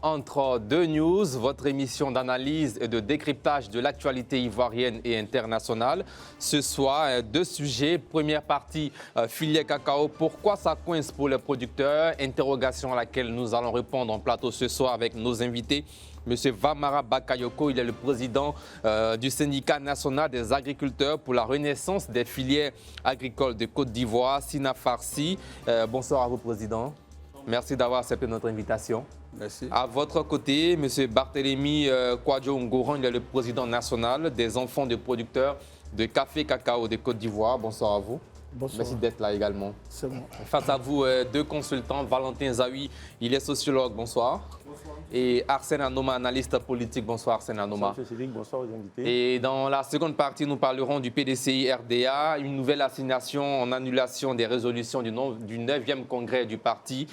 Entre deux news, votre émission d'analyse et de décryptage de l'actualité ivoirienne et internationale. Ce soir, deux sujets. Première partie, filière cacao. Pourquoi ça coince pour les producteurs? Interrogation à laquelle nous allons répondre en plateau ce soir avec nos invités. Monsieur Vamara Bakayoko, il est le président du syndicat national des agriculteurs pour la renaissance des filières agricoles de Côte d'Ivoire, Sina Farsi. Bonsoir à vous, président. Merci d'avoir accepté notre invitation. Merci. À votre côté, M. Barthélémy Kouadio Ngoran, il est le président national des enfants de producteurs de café cacao de Côte d'Ivoire. Bonsoir à vous. Bonsoir. Merci d'être là également. C'est bon. Face à vous, deux consultants. Valentin Zawi, il est sociologue. Bonsoir. Bonsoir. Et Arsène Anoma, analyste politique. Bonsoir Arsène Anoma. Bonsoir, Cédric. Bonsoir aux invités. Et dans la seconde partie, nous parlerons du PDCI RDA, une nouvelle assignation en annulation des résolutions du 9e congrès du parti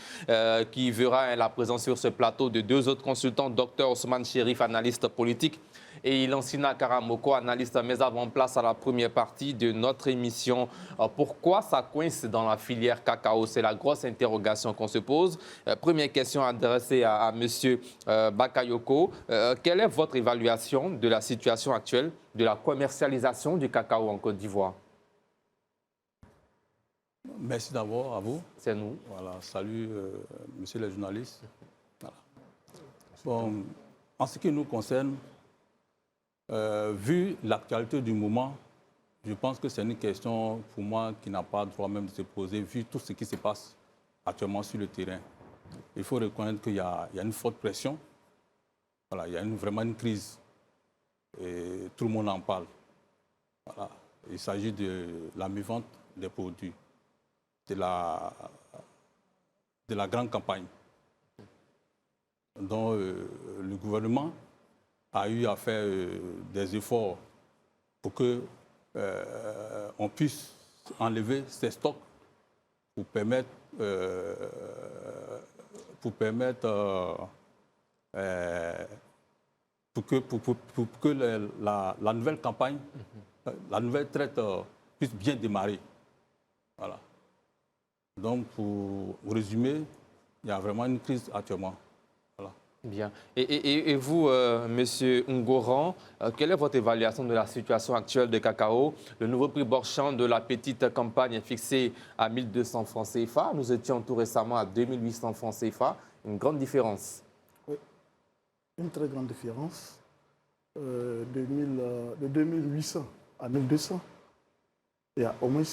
qui verra la présence sur ce plateau de deux autres consultants, Dr Ousmane Chérif, analyste politique, et Lansina Karamoko, analyste, mais avant place à la première partie de notre émission. Pourquoi ça coince dans la filière cacao? C'est la grosse interrogation qu'on se pose. Première question adressée à M. Bakayoko. Quelle est votre évaluation de la situation actuelle de la commercialisation du cacao en Côte d'Ivoire? Merci d'abord à vous. C'est nous. Voilà, salut, monsieur les journalistes. Voilà. Bon, en ce qui nous concerne, vu l'actualité du moment, je pense que c'est une question pour moi qui n'a pas le droit même de se poser, vu tout ce qui se passe actuellement sur le terrain. Il faut reconnaître qu'il y a une forte pression. Voilà, il y a vraiment une crise. Et tout le monde en parle. Voilà. Il s'agit de la mi-vente des produits, de la grande campagne dont le gouvernement a eu à faire des efforts pour que on puisse enlever ces stocks pour permettre que la nouvelle campagne, la nouvelle traite puisse bien démarrer. Voilà. Donc, pour résumer, il y a vraiment une crise actuellement. Voilà. Bien. Et vous, Monsieur Ngoran, quelle est votre évaluation de la situation actuelle de cacao? Le nouveau prix Borchamp de la petite campagne est fixé à 1200 francs CFA. Nous étions tout récemment à 2800 francs CFA. Une grande différence. Oui, une très grande différence. De 2800 à 1200, il y a au moins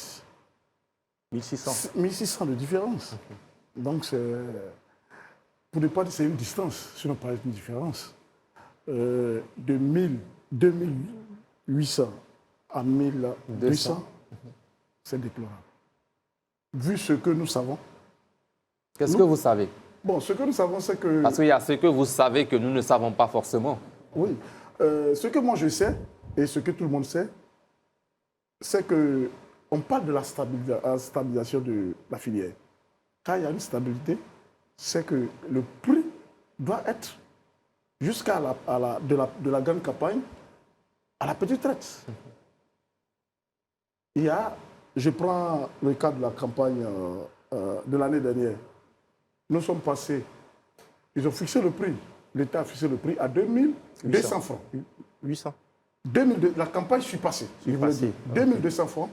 1600 de différence. Donc, pour ne pas dire c'est une distance, sinon pas une différence. De 2800 à 1200, c'est déplorable. Vu ce que nous savons. Qu'est-ce que vous savez? Bon, ce que nous savons, c'est que... Parce qu'il y a ce que vous savez que nous ne savons pas forcément. Oui. Ce que moi je sais, et ce que tout le monde sait, c'est qu'on parle de la stabilisation de la filière. Quand il y a une stabilité, c'est que le prix doit être jusqu'à de la grande campagne à la petite traite. Je prends le cas de la campagne de l'année dernière. Nous sommes passés, ils ont fixé le prix, l'État a fixé le prix à 2200 francs. 800. La campagne suis passée, 2200 francs,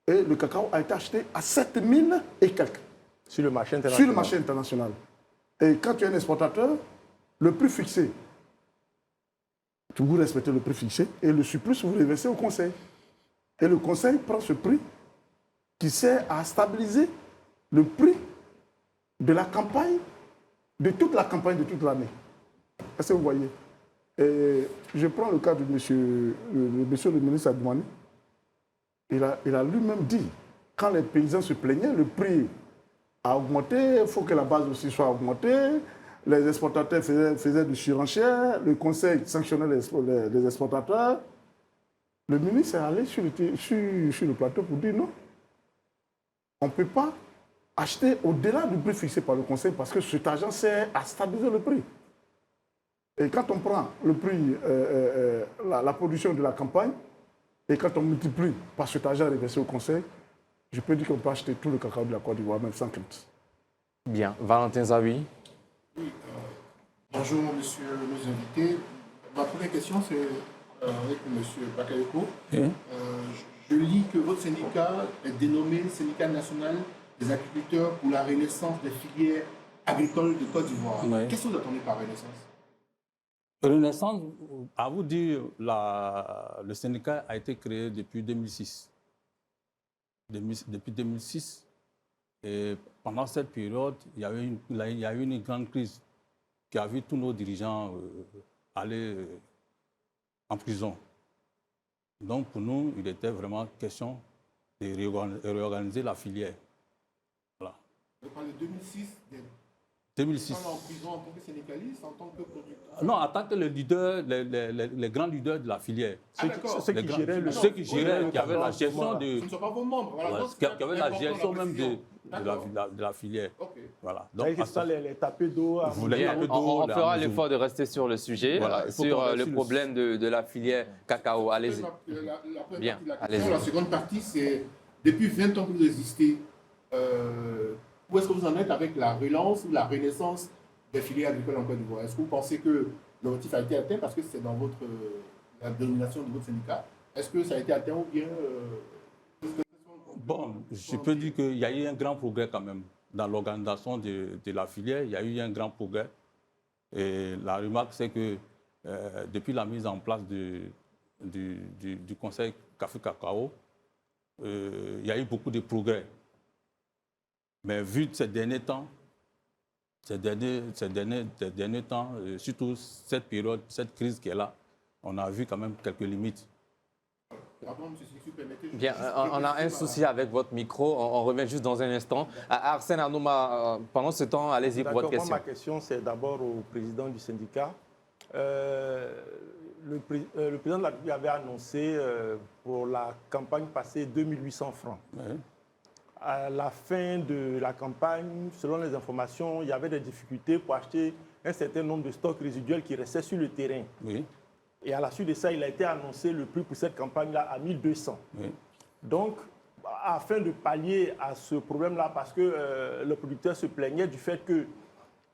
et le cacao a été acheté à 7000 et quelques. Sur le marché international. Sur le marché international. Et quand tu es un exportateur, le prix fixé, vous respectez le prix fixé, et le surplus, vous le versez au conseil. Et le conseil prend ce prix qui sert à stabiliser le prix de la campagne, de toute la campagne de toute l'année. Est-ce que vous voyez? Et je prends le cas de monsieur le ministre Adoumani. Il a lui-même dit, quand les paysans se plaignaient, le prix a augmenté, il faut que la base aussi soit augmentée, les exportateurs faisaient du surenchère, le conseil sanctionnait les exportateurs. Le ministre est allé sur le plateau pour dire non, on ne peut pas acheter au-delà du prix fixé par le conseil parce que cet argent sert à stabiliser le prix. Et quand on prend le prix, la production de la campagne, et quand on multiplie par cet argent reversé au conseil, je peux dire qu'on peut acheter tout le cacao de la Côte d'Ivoire, même sans crainte. Bien. Valentin Zawi. Oui, Bonjour, monsieur nos invités. Ma première question, c'est avec monsieur Bakayoko. Je lis que votre syndicat est dénommé Syndicat national des agriculteurs pour la renaissance des filières agricoles de Côte d'Ivoire. Oui. Qu'est-ce que vous attendez par renaissance? Renaissance, à vous dire, le syndicat a été créé depuis 2006. Depuis 2006. Et pendant cette période, il y a eu une grande crise qui a vu tous nos dirigeants aller en prison. Donc pour nous, il était vraiment question de réorganiser la filière. Voilà. Vous parlez de 2006, des 2006. gens en prison en tant que syndicaliste, en tant que producteur? Non, en tant que le leader, les grands leaders de la filière. Ah, d'accord. Ceux qui géraient le... Ceux qui géraient, qui avaient la gestion Ce de... ne sont pas vos membres. Voilà. Voilà, Donc, qui avaient la gestion important, même de la filière. Ok. Voilà. Donc, ça, les tapés d'eau... Bien, on fera l'effort de rester sur le sujet, Voilà, sur le problème de la filière cacao. Allez-y. Bien, allez-y. La seconde partie, c'est depuis 20 ans que vous existez, où est-ce que vous en êtes avec la relance ou la renaissance des filières agricoles en Côte d'Ivoire? Est-ce que vous pensez que l'objectif a été atteint parce que c'est dans la dénomination de votre syndicat? Est-ce que ça a été atteint ou bien... Bon, je peux dire qu'il y a eu un grand progrès quand même dans l'organisation de la filière. Il y a eu un grand progrès. Et la remarque, c'est que depuis la mise en place du Conseil Café-Cacao, il y a eu beaucoup de progrès. Mais vu ces derniers temps, surtout cette période, cette crise qui est là, on a vu quand même quelques limites. Bien, on a un souci avec votre micro. On revient juste dans un instant. Arsène Anouma, pendant ce temps, allez-y pour votre question. Ma question, c'est d'abord au président du syndicat. Le président de la République avait annoncé pour la campagne passée 2800 francs. Oui. À la fin de la campagne, selon les informations, il y avait des difficultés pour acheter un certain nombre de stocks résiduels qui restaient sur le terrain. Oui. Et à la suite de ça, il a été annoncé le prix pour cette campagne-là à 1200. Oui. Donc, afin de pallier à ce problème-là, parce que le producteur se plaignait du fait que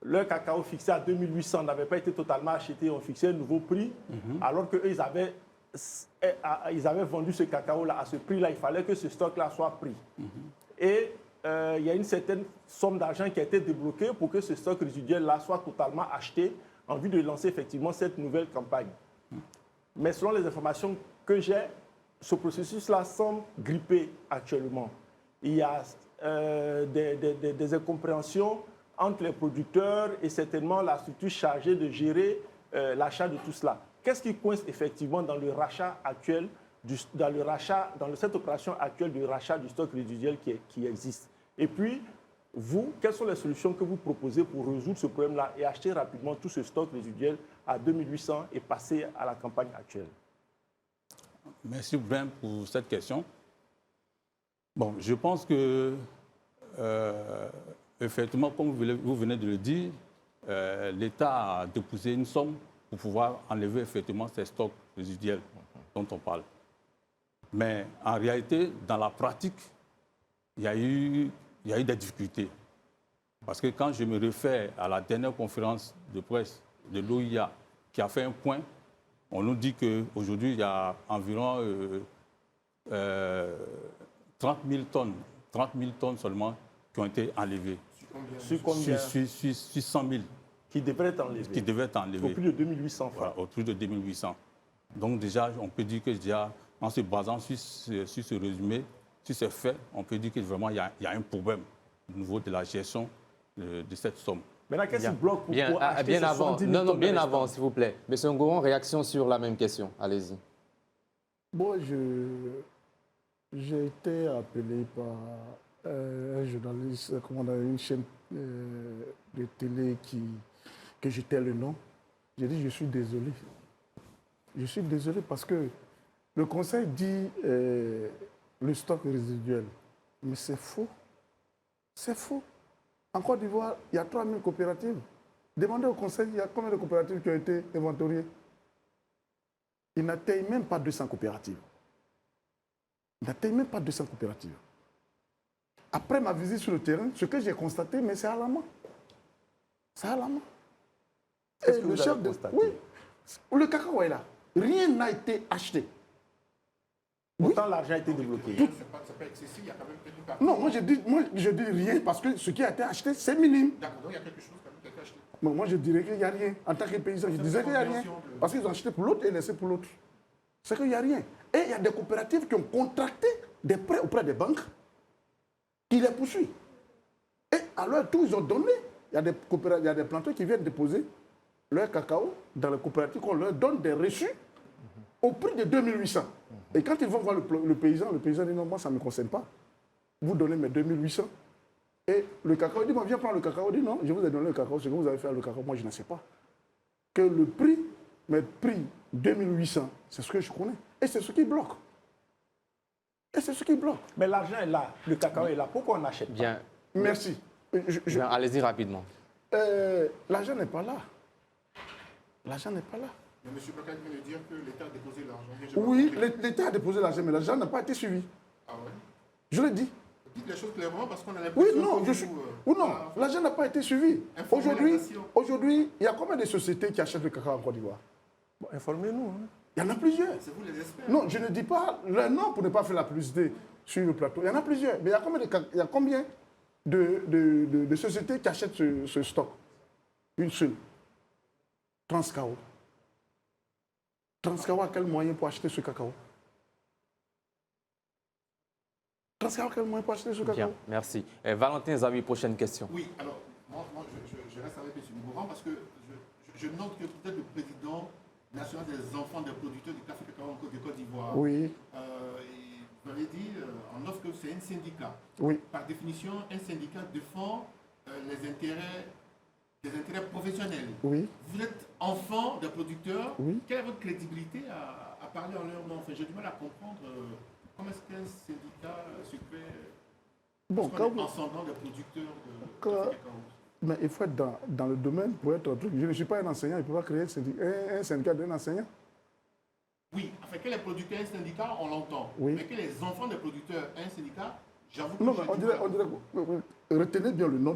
leur cacao fixé à 2800 n'avait pas été totalement acheté, on fixait un nouveau prix, alors qu'eux, ils avaient vendu ce cacao-là à ce prix-là, il fallait que ce stock-là soit pris. Et il y a une certaine somme d'argent qui a été débloquée pour que ce stock résiduel-là soit totalement acheté en vue de lancer effectivement cette nouvelle campagne. Mais selon les informations que j'ai, ce processus-là semble grippé actuellement. Il y a des incompréhensions entre les producteurs et certainement la structure chargée de gérer l'achat de tout cela. Qu'est-ce qui coince effectivement dans le rachat actuel, dans cette opération actuelle de rachat du stock résiduel qui existe? Et puis, vous, quelles sont les solutions que vous proposez pour résoudre ce problème-là et acheter rapidement tout ce stock résiduel à 2800 et passer à la campagne actuelle? Merci Brun pour cette question. Bon, je pense que, effectivement, comme vous venez de le dire, l'État a déposé une somme pour pouvoir enlever effectivement ces stocks résiduels dont on parle. Mais en réalité, dans la pratique, il y a eu des difficultés. Parce que quand je me réfère à la dernière conférence de presse de l'OIA qui a fait un point, on nous dit qu'aujourd'hui, il y a environ 30 000 tonnes seulement qui ont été enlevées. Sur combien? Sur 100 000. Qui devraient être enlevées. Qui devaient être enlevées. Au plus de 2800 francs. Voilà, au plus de 2800. Donc déjà, on peut dire que déjà, en se basant sur ce résumé, sur ces faits, on peut dire que vraiment, il y a un problème au niveau de la gestion de cette somme. Maintenant, qu'est-ce qui bloque pour acheter bien ces avant, 70 000 non, bien avant, s'il vous plaît. Monsieur Ngoron, réaction sur la même question. Allez-y. Bon, j'ai été appelé par un journaliste, une chaîne de télé que j'étais le nom. J'ai dit, je suis désolé. Je suis désolé parce que le Conseil dit le stock résiduel. Mais c'est faux. C'est faux. En Côte d'Ivoire, il y a 3000 coopératives. Demandez au Conseil, il y a combien de coopératives qui ont été inventoriées? Il n'atteignent même pas 200 coopératives. Il n'atteignent même pas 200 coopératives. Après ma visite sur le terrain, ce que j'ai constaté, mais c'est alarmant. C'est alarmant. Qu'est-ce Et que le vous chef avez de... constaté? Oui, le cacao est là. Rien n'a été acheté. Pourtant, l'argent a été débloqué. C'est pas excessif, il y a quand même peut-être une partie. Non, moi je dis rien parce que ce qui a été acheté, c'est minime. D'accord, donc il y a quelque chose quand même qui a été acheté. Mais moi je dirais qu'il n'y a rien. En tant que paysan, je disais qu'il n'y a rien. Parce qu'ils ont acheté pour l'autre et laissé pour l'autre. C'est qu'il n'y a rien. Et il y a des coopératives qui ont contracté des prêts auprès des banques qui les poursuivent. Et à leur tour, ils ont donné. Il y a des planteurs qui viennent déposer leur cacao dans les coopératives, qu'on leur donne des reçus au prix de 2800. Et quand ils vont voir le paysan dit non, moi ça ne me concerne pas. Vous donnez mes 2800. Et le cacao dit, viens prendre le cacao. Il dit non, je vous ai donné le cacao, ce que vous avez fait avec le cacao, moi je ne sais pas. Que le prix, mes prix 2800, c'est ce que je connais. Et c'est ce qui bloque. Et c'est ce qui bloque. Mais l'argent est là, le cacao est là. Pourquoi on n'achète pas? Bien. Merci. Bien, allez-y rapidement. L'argent n'est pas là. L'argent n'est pas là. Mais M. Bakar vient de dire que l'État a déposé l'argent. Oui, l'État a déposé l'argent, mais l'argent n'a pas été suivi. Ah ouais? Je l'ai dit. Dites les choses clairement parce qu'on a Oui, l'impression non, que je suis. Ou non, l'argent n'a pas été suivi. Informez la nation. Aujourd'hui, il y a combien de sociétés qui achètent le cacao en Côte d'Ivoire? Bon, informez-nous. Hein. Il y en a plusieurs. C'est vous les experts. Non, je ne dis pas leur nom pour ne pas faire la publicité sur le plateau. Il y en a plusieurs. Mais il y a combien de sociétés qui achètent ce stock? Une seule. Transcao. Transcao a quel moyen pour acheter ce cacao? Transcao a quel moyen pour acheter ce cacao? Bien, merci. Valentin Zawi, prochaine question. Oui, alors, moi je reste avec M. Ngouran parce que je note que peut-être le président national des enfants des producteurs du café cacao en Côte d'Ivoire, Oui, vous avez dit en offre que c'est un syndicat. oui. Par définition, un syndicat défend les intérêts des intérêts professionnels. Oui. Vous êtes enfant des producteurs. Oui. Quelle est votre crédibilité à parler en leur nom? Enfin, j'ai du mal à comprendre comment est-ce qu'un syndicat se fait Bon, quand vous, ascendant des producteurs de Quand- café cacao. mais il faut être dans le domaine pour être un truc. Je ne suis pas un enseignant, il ne peut pas créer un syndicat d'un enseignant. Oui, enfin, que les producteurs aient un syndicat, on l'entend. Oui. Mais que les enfants des producteurs aient un syndicat, j'avoue que Non, j'ai mais du mal. retenez bien le nom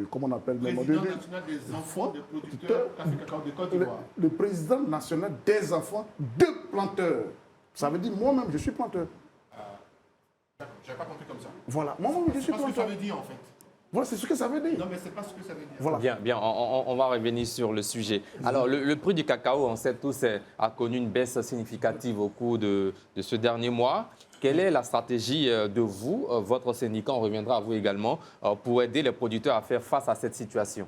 comment on appelle Président national des enfants des producteurs café cacao de Côte d'Ivoire. le président national des enfants de planteurs. Ça veut dire moi-même, je suis planteur. D'accord, je n'avais pas compris comme ça. Voilà, moi-même, je C'est suis pas ce que ça planteur. veut dire en fait. Voilà, c'est ce que ça veut dire. Non, mais c'est pas ce que ça veut dire. Voilà. Bien, bien, on va revenir sur le sujet. Alors, le prix du cacao, on sait tous, a connu une baisse significative au cours de ce dernier mois. Quelle est la stratégie de vous, votre syndicat, on reviendra à vous également, pour aider les producteurs à faire face à cette situation?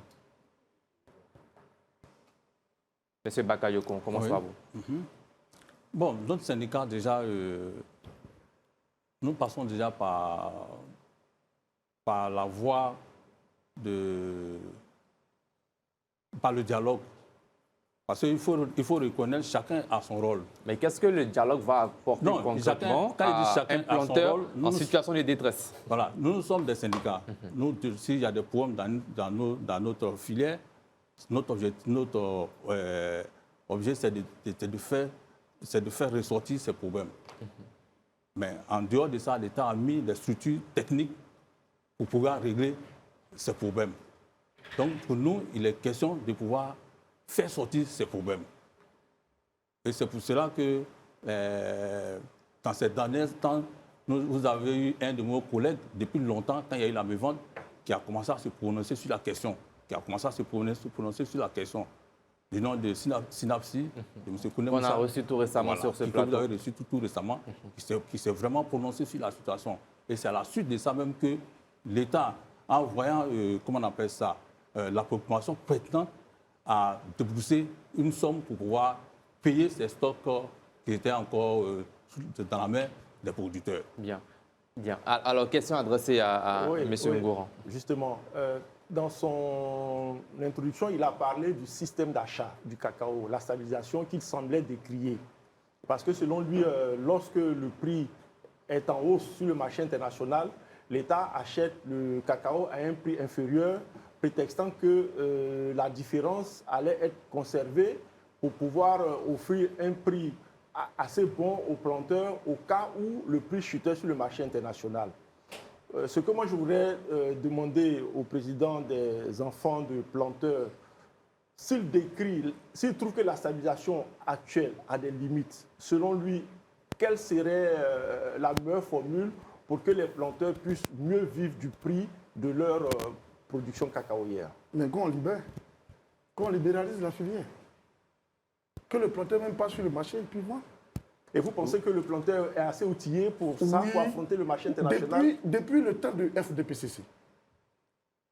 Monsieur Bakayoko, on commence Oui. par vous. Bon, notre syndicat, déjà, nous passons déjà par la voie par le dialogue. Parce qu'il faut reconnaître chacun a son rôle. Mais qu'est-ce que le dialogue va apporter Non, concrètement quand il dit à chacun un a son planteur rôle, en situation de détresse? Voilà, nous sommes des syndicats. Nous, s'il y a des problèmes dans notre filière, notre objet, c'est de faire ressortir ces problèmes. Mais en dehors de ça, l'État a mis des structures techniques pour pouvoir régler ces problèmes. Donc, pour nous, il est question de pouvoir faire sortir ces problèmes. Et c'est pour cela que, dans ces derniers temps, vous avez eu un de nos collègues, depuis longtemps, quand il y a eu la mévente, qui a commencé à se prononcer sur la question, du nom de Synapsi, de M. Kouné On a Moussa. reçu tout récemment Voilà, sur ce que plateau. vous avez reçu tout récemment, qui s'est vraiment prononcé sur la situation. Et c'est à la suite de ça même que l'État, en voyant, comment on appelle ça, la population prétend à débourser une somme pour pouvoir payer ces stocks qui étaient encore dans la main des producteurs. Bien, bien. Alors, question adressée à Oui, M. oui. Ngouran. Justement, dans son introduction, il a parlé du système d'achat du cacao, la stabilisation qu'il semblait décrier. Parce que selon lui, lorsque le prix est en hausse sur le marché international, l'État achète le cacao à un prix inférieur, prétextant que la différence allait être conservée pour pouvoir offrir un prix assez bon aux planteurs au cas où le prix chutait sur le marché international. Ce que moi je voudrais demander au président des enfants de planteurs s'il trouve que la stabilisation actuelle a des limites, selon lui, quelle serait la meilleure formule pour que les planteurs puissent mieux vivre du prix de leur production cacaoyère? Mais qu'on libère, qu'on libéralise la filière. Que le planteur même passe sur le marché et puis moi. Et vous pensez que le planteur est assez outillé pour ça, Oui. pour affronter le marché international? Depuis le temps du FDPCC,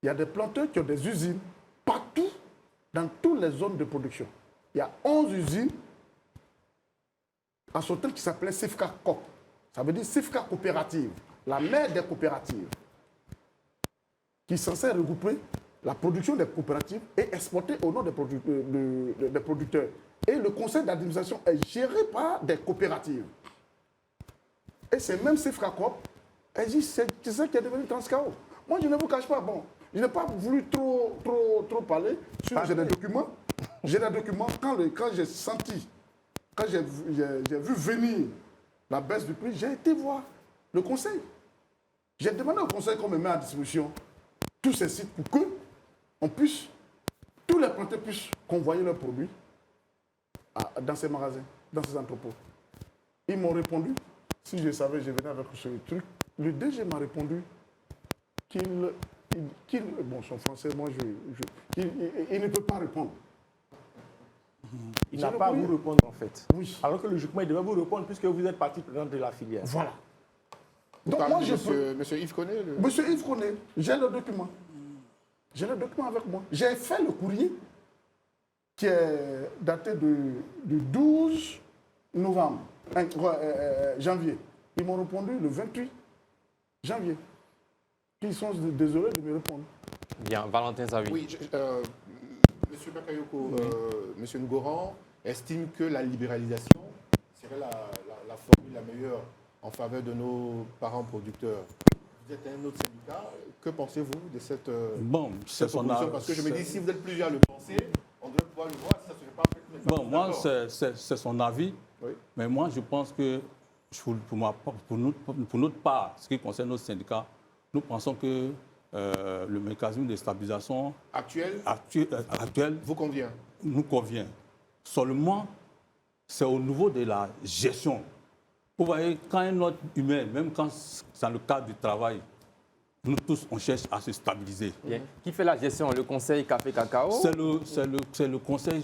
il y a des planteurs qui ont des usines partout, dans toutes les zones de production. Il y a 11 usines à Sotel qui s'appelait Sifka Coop. Ça veut dire Sifka Coopérative, la mère des coopératives, qui est censée regrouper la production des coopératives et exporter au nom des producteurs. Et le conseil d'administration est géré par des coopératives. Et c'est même Sifka Coop, elle dit c'est ça qui est devenu Transcao. Moi, je ne vous cache pas, bon, je n'ai pas voulu trop parler sur j'ai des documents. J'ai des documents quand j'ai senti, quand j'ai vu venir la baisse du prix, j'ai été voir le conseil. J'ai demandé au conseil qu'on me mette à disposition tous ces sites pour que tous les planteurs puissent convoyer leurs produits dans ces magasins, dans ces entrepôts. Ils m'ont répondu, si je savais, je venais avec ce truc. Le DG m'a répondu bon, son français, moi, il ne peut pas répondre. Il n'a pas à vous répondre, en fait. Oui. Alors que logiquement, il devait vous répondre puisque vous êtes partie prenante de la filière. Voilà. Donc, Donc, moi, je monsieur Yves connaît Monsieur Yves connaît, j'ai le document. J'ai le document avec moi. J'ai fait le courrier qui est daté du 12 novembre, janvier. Ils m'ont répondu le 28 janvier. Ils sont désolés de me répondre. Bien, Valentin Zawi. Oui, monsieur Bakayoko, monsieur Ngoran estime que la libéralisation serait la formule la meilleure en faveur de nos parents producteurs. Vous êtes un autre syndicat. Que pensez-vous de cette, c'est son proposition? Parce que je me dis, si vous êtes plusieurs à le penser, on devrait pouvoir le voir si ça ne serait pas fait. Bon, moi, c'est son avis. Oui. Mais moi, je pense que, pour notre part, ce qui concerne notre syndicat, nous pensons que le mécanisme de stabilisation Actuel actuel vous convient? nous convient. Seulement, c'est au niveau de la gestion. Vous voyez, quand un autre humain, même quand c'est dans le cadre du travail, nous tous, on cherche à se stabiliser. Bien. Qui fait la gestion? Le conseil Café Cacao? C'est le conseil,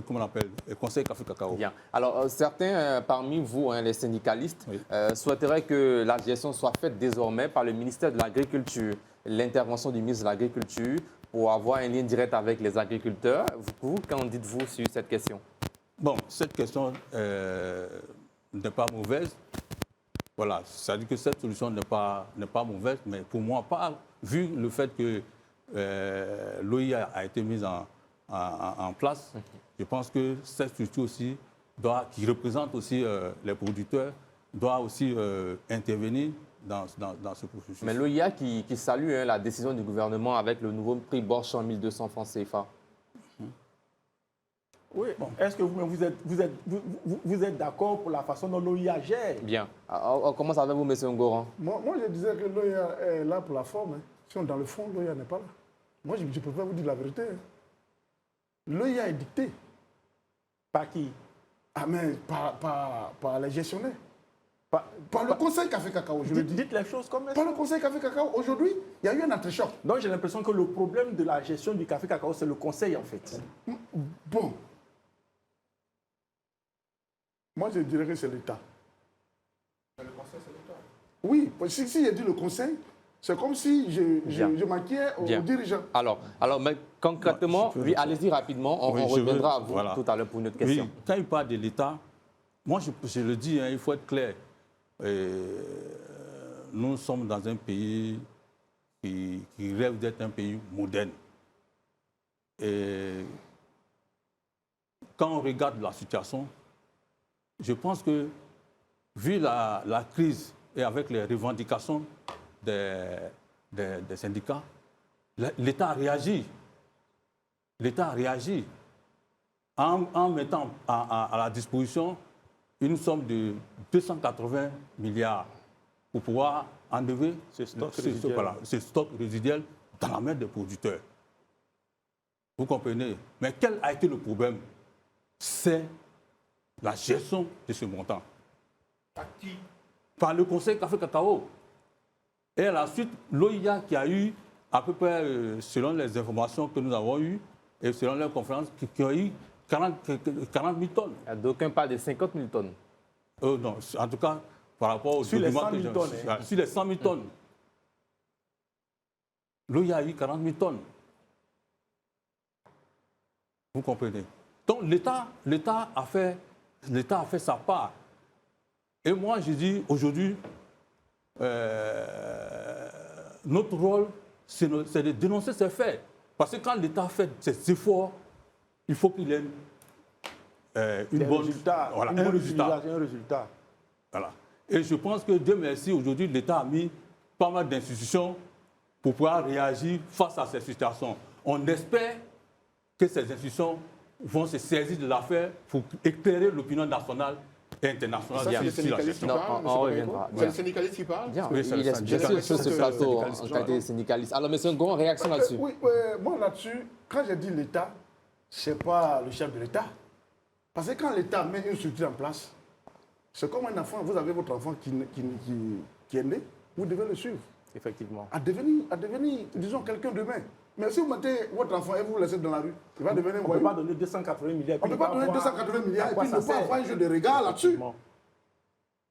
comment on appelle, le conseil Café Cacao. Bien. Alors, certains parmi vous, les syndicalistes, Oui. souhaiteraient que la gestion soit faite désormais par le ministère de l'Agriculture, l'intervention du ministre de l'Agriculture pour avoir un lien direct avec les agriculteurs. Vous, qu'en dites-vous sur cette question? Bon, cette question n'est pas mauvaise. Voilà, c'est-à-dire que cette solution n'est pas mauvaise, mais pour moi, vu le fait que l'OIA a été mise en place, je pense que cette structure aussi, qui représente aussi les producteurs, doit aussi intervenir dans ce processus. Mais l'OIA qui salue la décision du gouvernement avec le nouveau prix Borchamp 1200 francs CFA. Oui. Bon. Est-ce que vous êtes d'accord pour la façon dont l'OIA gère? Bien. On commence avec vous, M. Ngoran. Moi, je disais que l'OIA est là pour la forme. Hein. Si on est dans le fond, l'OIA n'est pas là. Moi, je préfère vous dire la vérité. Hein. L'OIA est dictée. Par qui? Ah, mais par les gestionnaires. Par le conseil Café Cacao, je le dis. Dites les choses comme elles Par sont. le conseil Café Cacao, aujourd'hui, il y a eu un entrechoc. Donc j'ai l'impression que le problème de la gestion du café cacao, c'est le conseil en fait. Bon. Moi, je dirais que c'est l'État. Le conseil, c'est l'État. Oui, si j'ai dit le conseil, c'est comme si je m'inquiète aux Bien. dirigeants. Alors, mais concrètement, Moi, oui, allez-y rapidement, on reviendra à vous voilà. tout à l'heure pour une autre question. Oui, quand il parle de l'État, moi je le dis, hein, il faut être clair. Nous sommes dans un pays qui rêve d'être un pays moderne. Et quand on regarde la situation, je pense que, vu la crise et avec les revendications des syndicats, l'État a réagi. L'État a réagi en mettant à la disposition une somme de 280 milliards pour pouvoir enlever Ce stock résiduel. ce stock résiduel dans la main des producteurs. Vous comprenez? Mais quel a été le problème? C'est la gestion de ce montant. Par qui? Par le Conseil Café Cacao. Et à la suite, l'OIA qui a eu, à peu près, selon les informations que nous avons eues, et selon les conférences, qui a eu 40 000 tonnes. D'aucuns parlent de 50 000 tonnes. Non, en tout cas, par rapport aux Sur les documents 100 000 tonnes, hein. sur les 100 000 tonnes. L'OIA a eu 40 000 tonnes. Vous comprenez? Donc l'État a fait sa part. Et moi, je dis aujourd'hui, notre rôle, c'est de dénoncer ces faits. Parce que quand l'État fait ses efforts, il faut qu'il ait une bonne résultat, voilà, un résultat. Voilà. Et je pense que Dieu merci, aujourd'hui, l'État a mis pas mal d'institutions pour pouvoir réagir face à ces situations. On espère que ces institutions vont se saisir de l'affaire pour éclairer l'opinion nationale et internationale. Ça, c'est les syndicalistes qui parlent. on reviendra. C'est les syndicalistes qui parlent. Bien, Oui, il est bien sûr sur ce plateau en qualité de syndicaliste. Alors, monsieur Ngon, réaction là-dessus? Oui, moi là-dessus, quand j'ai dit l'État, ce n'est pas le chef de l'État. Parce que quand l'État met une structure en place, c'est comme un enfant, vous avez votre enfant qui est né, vous devez le suivre. Effectivement. À devenir disons, quelqu'un demain. Mais si vous mettez votre enfant et vous le laissez dans la rue, il va devenir un On ne voyou. peut pas donner 280 milliards. On ne peut pas donner 280 milliards et puis ne pas avoir un jeu de regard là-dessus. Effectivement.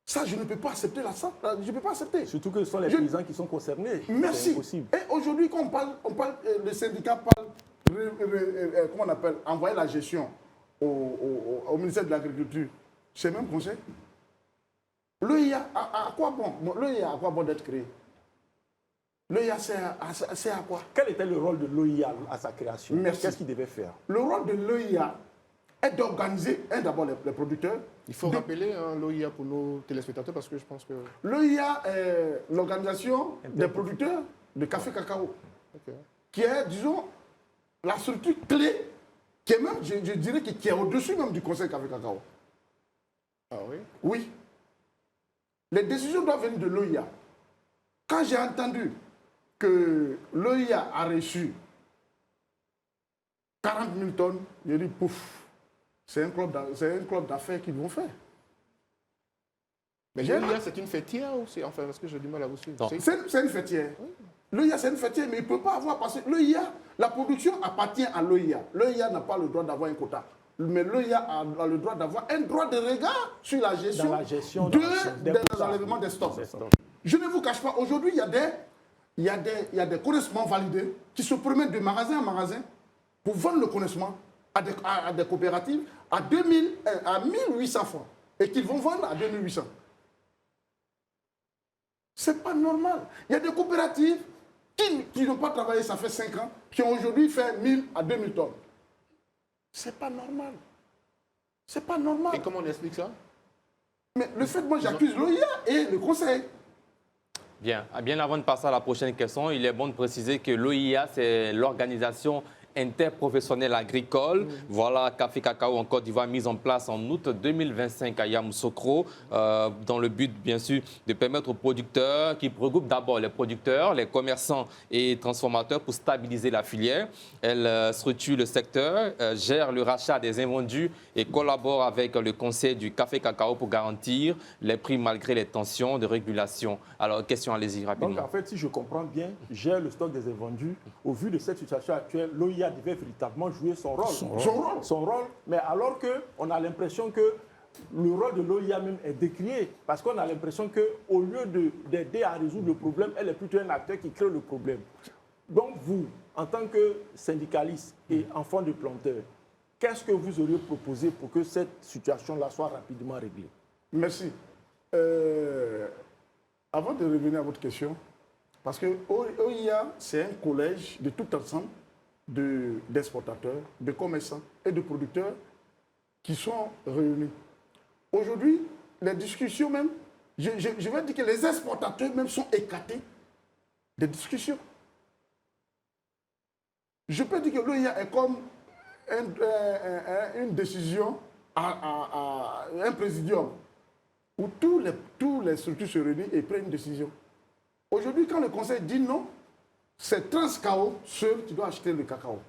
Ça, je ne peux pas accepter ça. Je ne peux pas accepter. Surtout que ce sont les paysans qui sont concernés. Merci. C'est impossible. Et aujourd'hui, quand on parle, le syndicat parle, comment on appelle, envoyer la gestion au ministère de l'Agriculture. C'est le même conseil. L'OIA, à quoi bon? L'OIA, à quoi bon d'être créé? L'OIA, c'est à quoi? Quel était le rôle de l'OIA à sa création? Merci. Qu'est-ce qu'il devait faire? Le rôle de l'OIA est d'organiser, d'abord les producteurs. Il faut rappeler l'OIA pour nos téléspectateurs parce que je pense que... L'OIA est l'organisation des producteurs de café cacao, qui est, disons, la structure clé, qui est même, je dirais, qui est au-dessus même du Conseil café cacao. Ah oui? Oui. Les décisions doivent venir de l'OIA. Quand j'ai entendu que l'OIA a reçu 40 000 tonnes, j'ai dit, pouf, c'est un club d'affaires qu'ils vont faire. Mais l'OIA, c'est une fêtière ou c'est... Enfin, parce que j'ai du mal à vous suivre. C'est une fêtière. L'OIA, c'est une fêtière, mais il ne peut pas avoir... Parce que l'OIA, la production appartient à l'OIA. L'OIA n'a pas le droit d'avoir un quota. Mais l'OIA a le droit d'avoir un droit de regard sur la gestion, des enlèvements des stocks. Je ne vous cache pas, aujourd'hui, il y a des connaissements validés qui se promènent de magasin en magasin pour vendre le connaissement à des coopératives à 1800 francs et qu'ils vont vendre à 2800. C'est pas normal. Il y a des coopératives qui n'ont pas travaillé, ça fait 5 ans, qui ont aujourd'hui fait 1000 à 2000 tonnes. C'est pas normal. C'est pas normal. Et comment on explique ça? Mais le fait, moi, j'accuse l'OIA et le Conseil. Bien. Bien avant de passer à la prochaine question, il est bon de préciser que l'OIA, c'est l'organisation interprofessionnelle agricole. Voilà, Café Cacao en Côte d'Ivoire, mise en place en août 2025 à Yamoussoukro, dans le but, bien sûr, de permettre aux producteurs, qui regroupent d'abord les producteurs, les commerçants et transformateurs pour stabiliser la filière. Elle structure le secteur, gère le rachat des invendus et collabore avec le conseil du Café Cacao pour garantir les prix malgré les tensions de régulation. Alors, question, allez-y rapidement. Donc, en fait, si je comprends bien, gère le stock des invendus. Au vu de cette situation actuelle, l'OIA devait véritablement jouer son rôle. Son rôle. Mais alors qu'on a l'impression que le rôle de l'OIA même est décrié, parce qu'on a l'impression qu'au lieu d'aider à résoudre le problème, elle est plutôt un acteur qui crée le problème. Donc vous, en tant que syndicaliste et enfant de planteur, qu'est-ce que vous auriez proposé pour que cette situation-là soit rapidement réglée? Merci. Avant de revenir à votre question, parce que OIA, c'est un collège de tout ensemble d'exportateurs, de commerçants et de producteurs qui sont réunis. Aujourd'hui, les discussions même, je vais dire que les exportateurs même sont écartés des discussions. Je peux dire que l'OIA est comme une décision un présidium où tous les structures se réunissent et prennent une décision. Aujourd'hui, quand le conseil dit non, c'est Transcao seul qui doit acheter le cacao.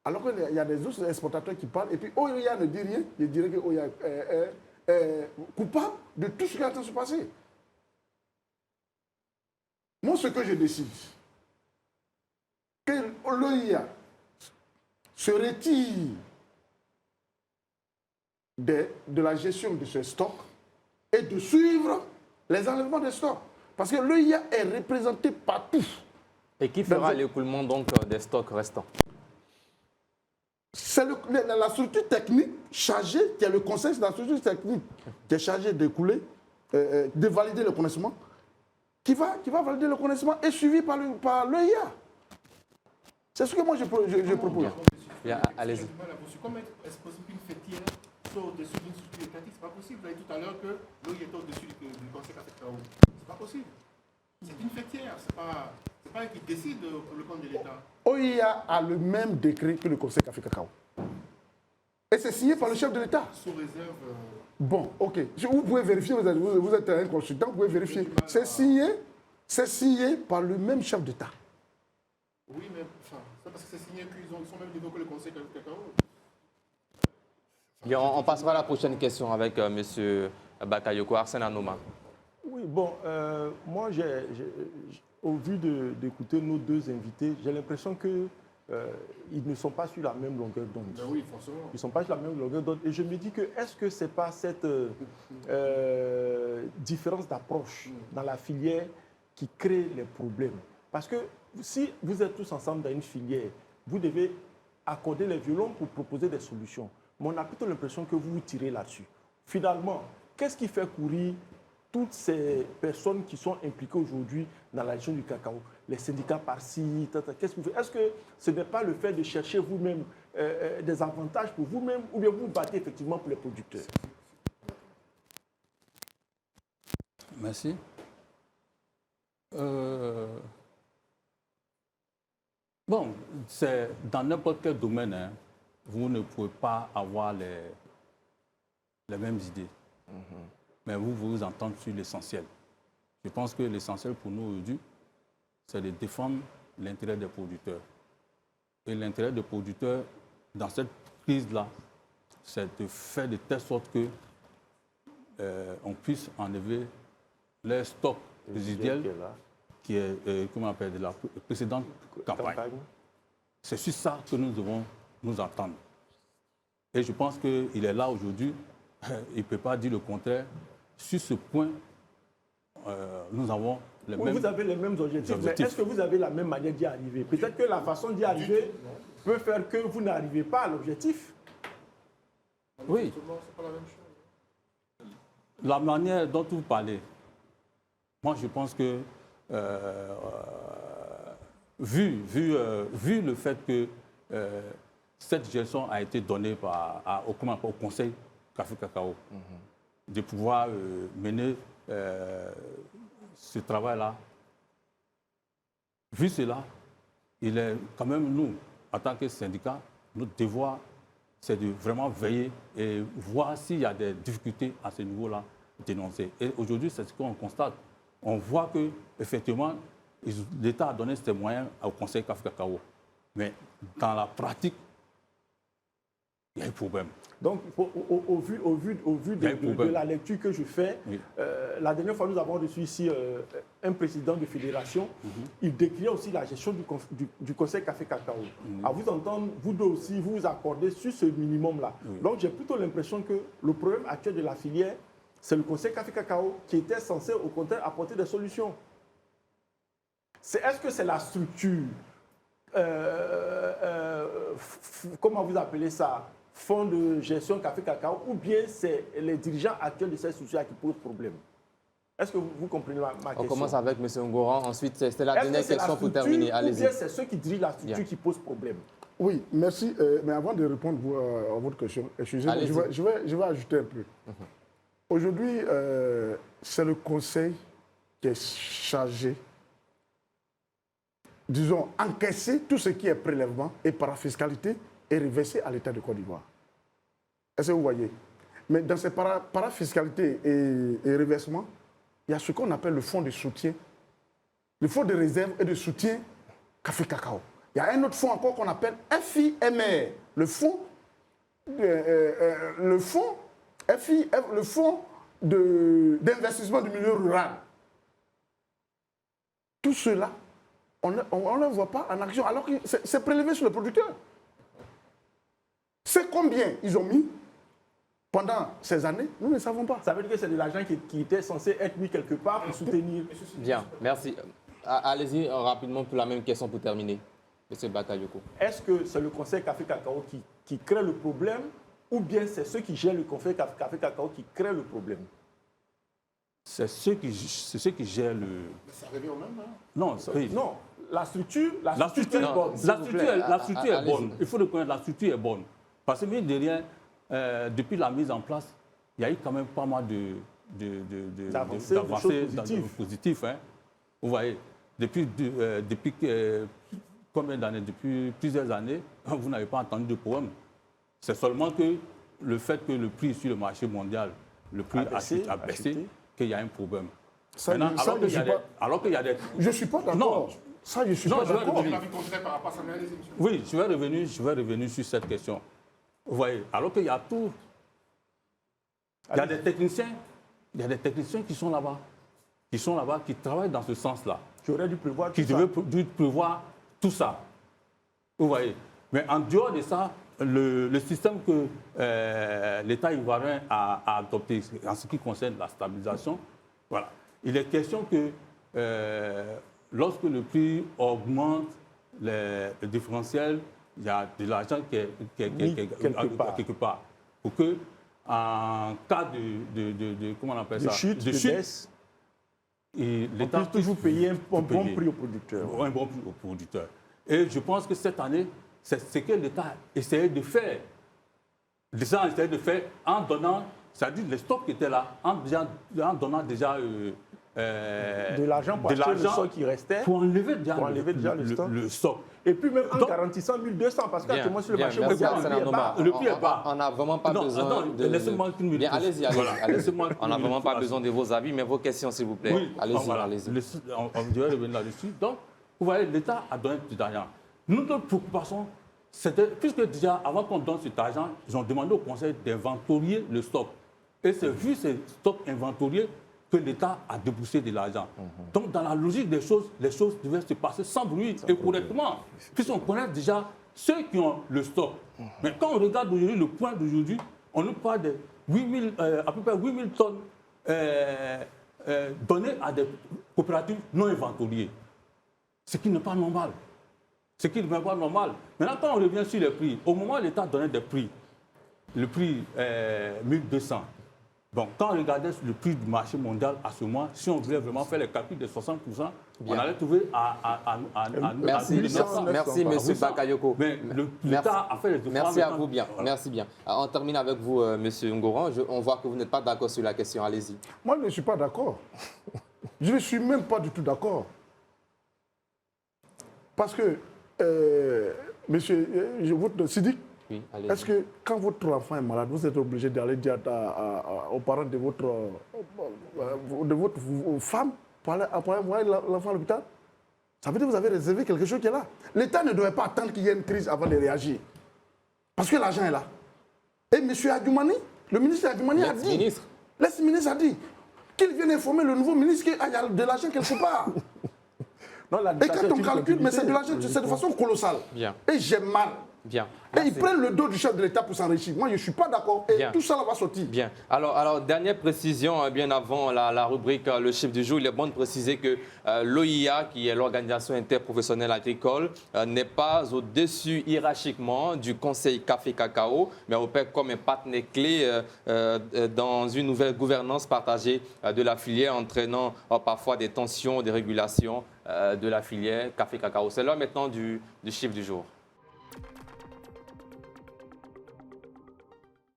Alors qu'il y a des autres exportateurs qui parlent, et puis OIA ne dit rien, je dirais que OIA est coupable de tout ce qui est en train de se passer. Moi, ce que je décide, que l'OIA se retire de la gestion de ce stock et de suivre les enlèvements des stocks. Parce que l'OIA est représenté partout. Et qui fera l'écoulement donc des stocks restants? C'est la structure technique chargée, qui est le conseil, c'est la structure technique qui est chargée d'écouler, de valider le connaissement, qui va valider le connaissement et suivi par l'OIA. C'est ce que moi je propose. Allez-y. Comment est-ce possible qu'une fêtière soit au-dessus d'une structure étatique? C'est pas possible. Vous avez dit tout à l'heure que l'OIA est au-dessus du Conseil CAFECAO. C'est pas possible. C'est une fêtière. C'est pas elle qui décide pour le compte de l'État. OIA a le même décret que le Conseil CAFECAO. Et c'est signé par le chef de l'État. Sous réserve. Bon, ok. Vous pouvez vérifier, vous êtes un consultant, vous pouvez vérifier. C'est signé par le même chef d'État. Oui, mais enfin, c'est parce que c'est signé qu'ils sont au même niveau que le Conseil CAFECAO. Bien, on passera à la prochaine question avec M. Bakayoko. Arsène Anoma. Oui, bon, moi, au vu d'écouter nos deux invités, j'ai l'impression qu'ils ne sont pas sur la même longueur d'onde. Ben oui, forcément. Ils ne sont pas sur la même longueur d'onde. Et je me dis que est-ce que ce n'est pas cette différence d'approche dans la filière qui crée les problèmes? Parce que si vous êtes tous ensemble dans une filière, vous devez accorder les violons pour proposer des solutions. Mais on a plutôt l'impression que vous vous tirez là-dessus. Finalement, qu'est-ce qui fait courir toutes ces personnes qui sont impliquées aujourd'hui dans la gestion du cacao, les syndicats par-ci, qu'est-ce que vous faites? Est-ce que ce n'est pas le fait de chercher vous-même des avantages pour vous-même, ou bien vous vous battez effectivement pour les producteurs? Merci. Bon, c'est dans n'importe quel domaine, hein, vous ne pouvez pas avoir les mêmes idées. Mais vous entendez sur l'essentiel. Je pense que l'essentiel pour nous aujourd'hui, c'est de défendre l'intérêt des producteurs. Et l'intérêt des producteurs, dans cette crise-là, c'est de faire de telle sorte que on puisse enlever les stocks résiduels qui est, comment on appelle, de la précédente campagne. C'est sur ça que nous devons nous entendre. Et je pense qu'il est là aujourd'hui, il ne peut pas dire le contraire. Sur ce point, nous avons les mêmes... Vous avez les mêmes objectifs, mais est-ce que vous avez la même manière d'y arriver? Peut-être que la façon d'y arriver peut faire que vous n'arrivez pas à l'objectif. Oui. La manière dont vous parlez, moi je pense que, vu le fait que cette gestion a été donnée au Conseil CAFECAO, de pouvoir mener ce travail-là. Vu cela, il est quand même nous, en tant que syndicat, notre devoir, c'est de vraiment veiller et voir s'il y a des difficultés à ce niveau-là, dénoncer. Et aujourd'hui, c'est ce qu'on constate. On voit que effectivement, l'État a donné ses moyens au Conseil CAFECAO. Mais dans la pratique, il y a un problème. Donc, au vu de la lecture que je fais, oui. La dernière fois, nous avons reçu ici un président de fédération. Il décrivait aussi la gestion du Conseil CAFECAO. À vous entendre, vous deux aussi, vous vous accordez sur ce minimum-là. Donc, j'ai plutôt l'impression que le problème actuel de la filière, c'est le Conseil CAFECAO qui était censé, au contraire, apporter des solutions. Est-ce que c'est la structure, comment vous appelez ça, fonds de gestion CAFECAO, ou bien c'est les dirigeants actuels de cette structure qui posent problème? Est-ce que vous comprenez ma question? On commence avec M. Ngoran, ensuite c'est la dernière question pour terminer. Allez-y. Ou bien c'est ceux qui dirigent la structure qui posent problème? Oui, merci. Mais avant de répondre à votre question, excusez-moi, je vais ajouter un peu. Aujourd'hui, c'est le Conseil qui est chargé, disons, encaisser tout ce qui est prélèvement et parafiscalité et reversé à l'État de Côte d'Ivoire. Est-ce que vous voyez? Mais dans ces parafiscalité et reversement, il y a ce qu'on appelle le fonds de soutien, le fonds de réserve et de soutien CAFECAO. Il y a un autre fonds encore qu'on appelle FIMR, le fonds d'investissement du milieu rural. Tout cela, on ne le voit pas en action, alors que c'est prélevé sur le producteur. C'est combien ils ont mis pendant ces années, nous ne savons pas. Ça veut dire que c'est de l'argent qui était censé être mis quelque part pour soutenir. Bien, merci. Allez-y rapidement pour la même question pour terminer. M. Bakayoko. Est-ce que c'est le Conseil Café Cacao qui crée le problème ou bien c'est ceux qui gèrent le Conseil Café Cacao qui créent le problème? C'est ceux qui gèrent le... Ça revient au même, hein? Non, oui. Non, la structure est Non, bonne. La structure est bonne. allez-y. Il faut reconnaître la structure est bonne. Parce que mine de rien, depuis la mise en place, il y a eu quand même pas mal d'avancées positives. Hein. Vous voyez, depuis combien d'années? Depuis plusieurs années, vous n'avez pas entendu de problème. C'est seulement que le fait que le prix sur le marché mondial, le prix a baissé, qu'il y a un problème. Alors qu'il y a des... Je ne suis pas d'accord. Non. Ça, je ne suis pas d'accord. On a vu contraire par rapport à ça, mais allez-y, monsieur. Oui, je vais revenir sur cette question. Vous voyez, alors qu'il y a tout. Il y a des techniciens qui sont là-bas, qui travaillent dans ce sens-là. Qui auraient dû prévoir qui devaient prévoir tout ça. Vous voyez. Mais en dehors de ça, le système que l'État ivoirien a adopté en ce qui concerne la stabilisation, voilà. Il est question que lorsque le prix augmente, le différentiel, il y a de l'argent qui est quelque part. Pour que, en cas de comment on appelle ça, chute, de baisse, l'État peut toujours payer un bon prix au producteur. Un bon prix au producteur. Et je pense que cette année, c'est ce que l'État essayait de faire. L'État essayait de faire en donnant, c'est-à-dire les stocks qui étaient là, en donnant déjà de l'argent pour acheter le stock qui restait, pour enlever déjà le stock. Et puis même en garantissant 1200, parce qu'actuellement sur le marché mondial, on n'a vraiment pas besoin de... Laissez-moi une minute. Bien, allez-y. On n'a vraiment pas besoin de vos avis, mais vos questions, s'il vous plaît. Oui, allez-y. On devrait revenir là-dessus. Donc, vous voyez, l'État a donné de l'argent. Notre préoccupation, c'était, puisque déjà, avant qu'on donne cet argent, ils ont demandé au Conseil d'inventorier le stock. Et c'est vu ces stocks inventoriés que l'État a déboursé de l'argent. Donc, dans la logique des choses, les choses devaient se passer sans bruit et correctement. Puisqu'on connaît déjà ceux qui ont le stock. Mais quand on regarde aujourd'hui le point d'aujourd'hui, on nous parle de à peu près 8000 tonnes données à des coopératives non inventoriées. Ce qui n'est pas normal. Ce qui n'est pas normal. Maintenant, quand on revient sur les prix, au moment où l'État donnait des prix, le prix 1200, bon, quand on regardait le prix du marché mondial à ce moment, si on voulait vraiment faire les calculs de 60%, on allait trouver à Merci, M. Bakayoko. Mais l'État a fait les efforts. Merci à vous bien. Merci bien. On termine avec vous, M. Ngoran. On voit que vous n'êtes pas d'accord sur la question. Allez-y. Moi, je ne suis pas d'accord. Je ne suis même pas du tout d'accord. Parce que, monsieur Sidik, oui, est-ce que quand votre enfant est malade, vous êtes obligé d'aller dire aux parents de votre femme pour aller envoyer l'enfant à l'hôpital? Ça veut dire que vous avez réservé quelque chose qui est là. L'État ne devait pas attendre qu'il y ait une crise avant de réagir. Parce que l'argent est là. Et M. Adjoumani, le ministre Adjoumani a dit, l'ex-ministre a dit, qu'il vienne informer le nouveau ministre qu'il y a de l'argent quelque part. Non, et quand on calcule, mais c'est de l'argent, c'est de façon colossale. Bien. Et j'ai mal. Bien. Et ils prennent le dos du chef de l'État pour s'enrichir. Moi, je ne suis pas d'accord. Et tout ça va sortir. Bien. Alors, dernière précision, bien avant la rubrique Le chiffre du jour, il est bon de préciser que l'OIA, qui est l'Organisation interprofessionnelle agricole, n'est pas au-dessus hiérarchiquement du Conseil Café-Cacao, mais opère comme un partenaire clé dans une nouvelle gouvernance partagée de la filière, entraînant parfois des tensions, des régulations de la filière Café-Cacao. C'est l'heure maintenant du chiffre du jour.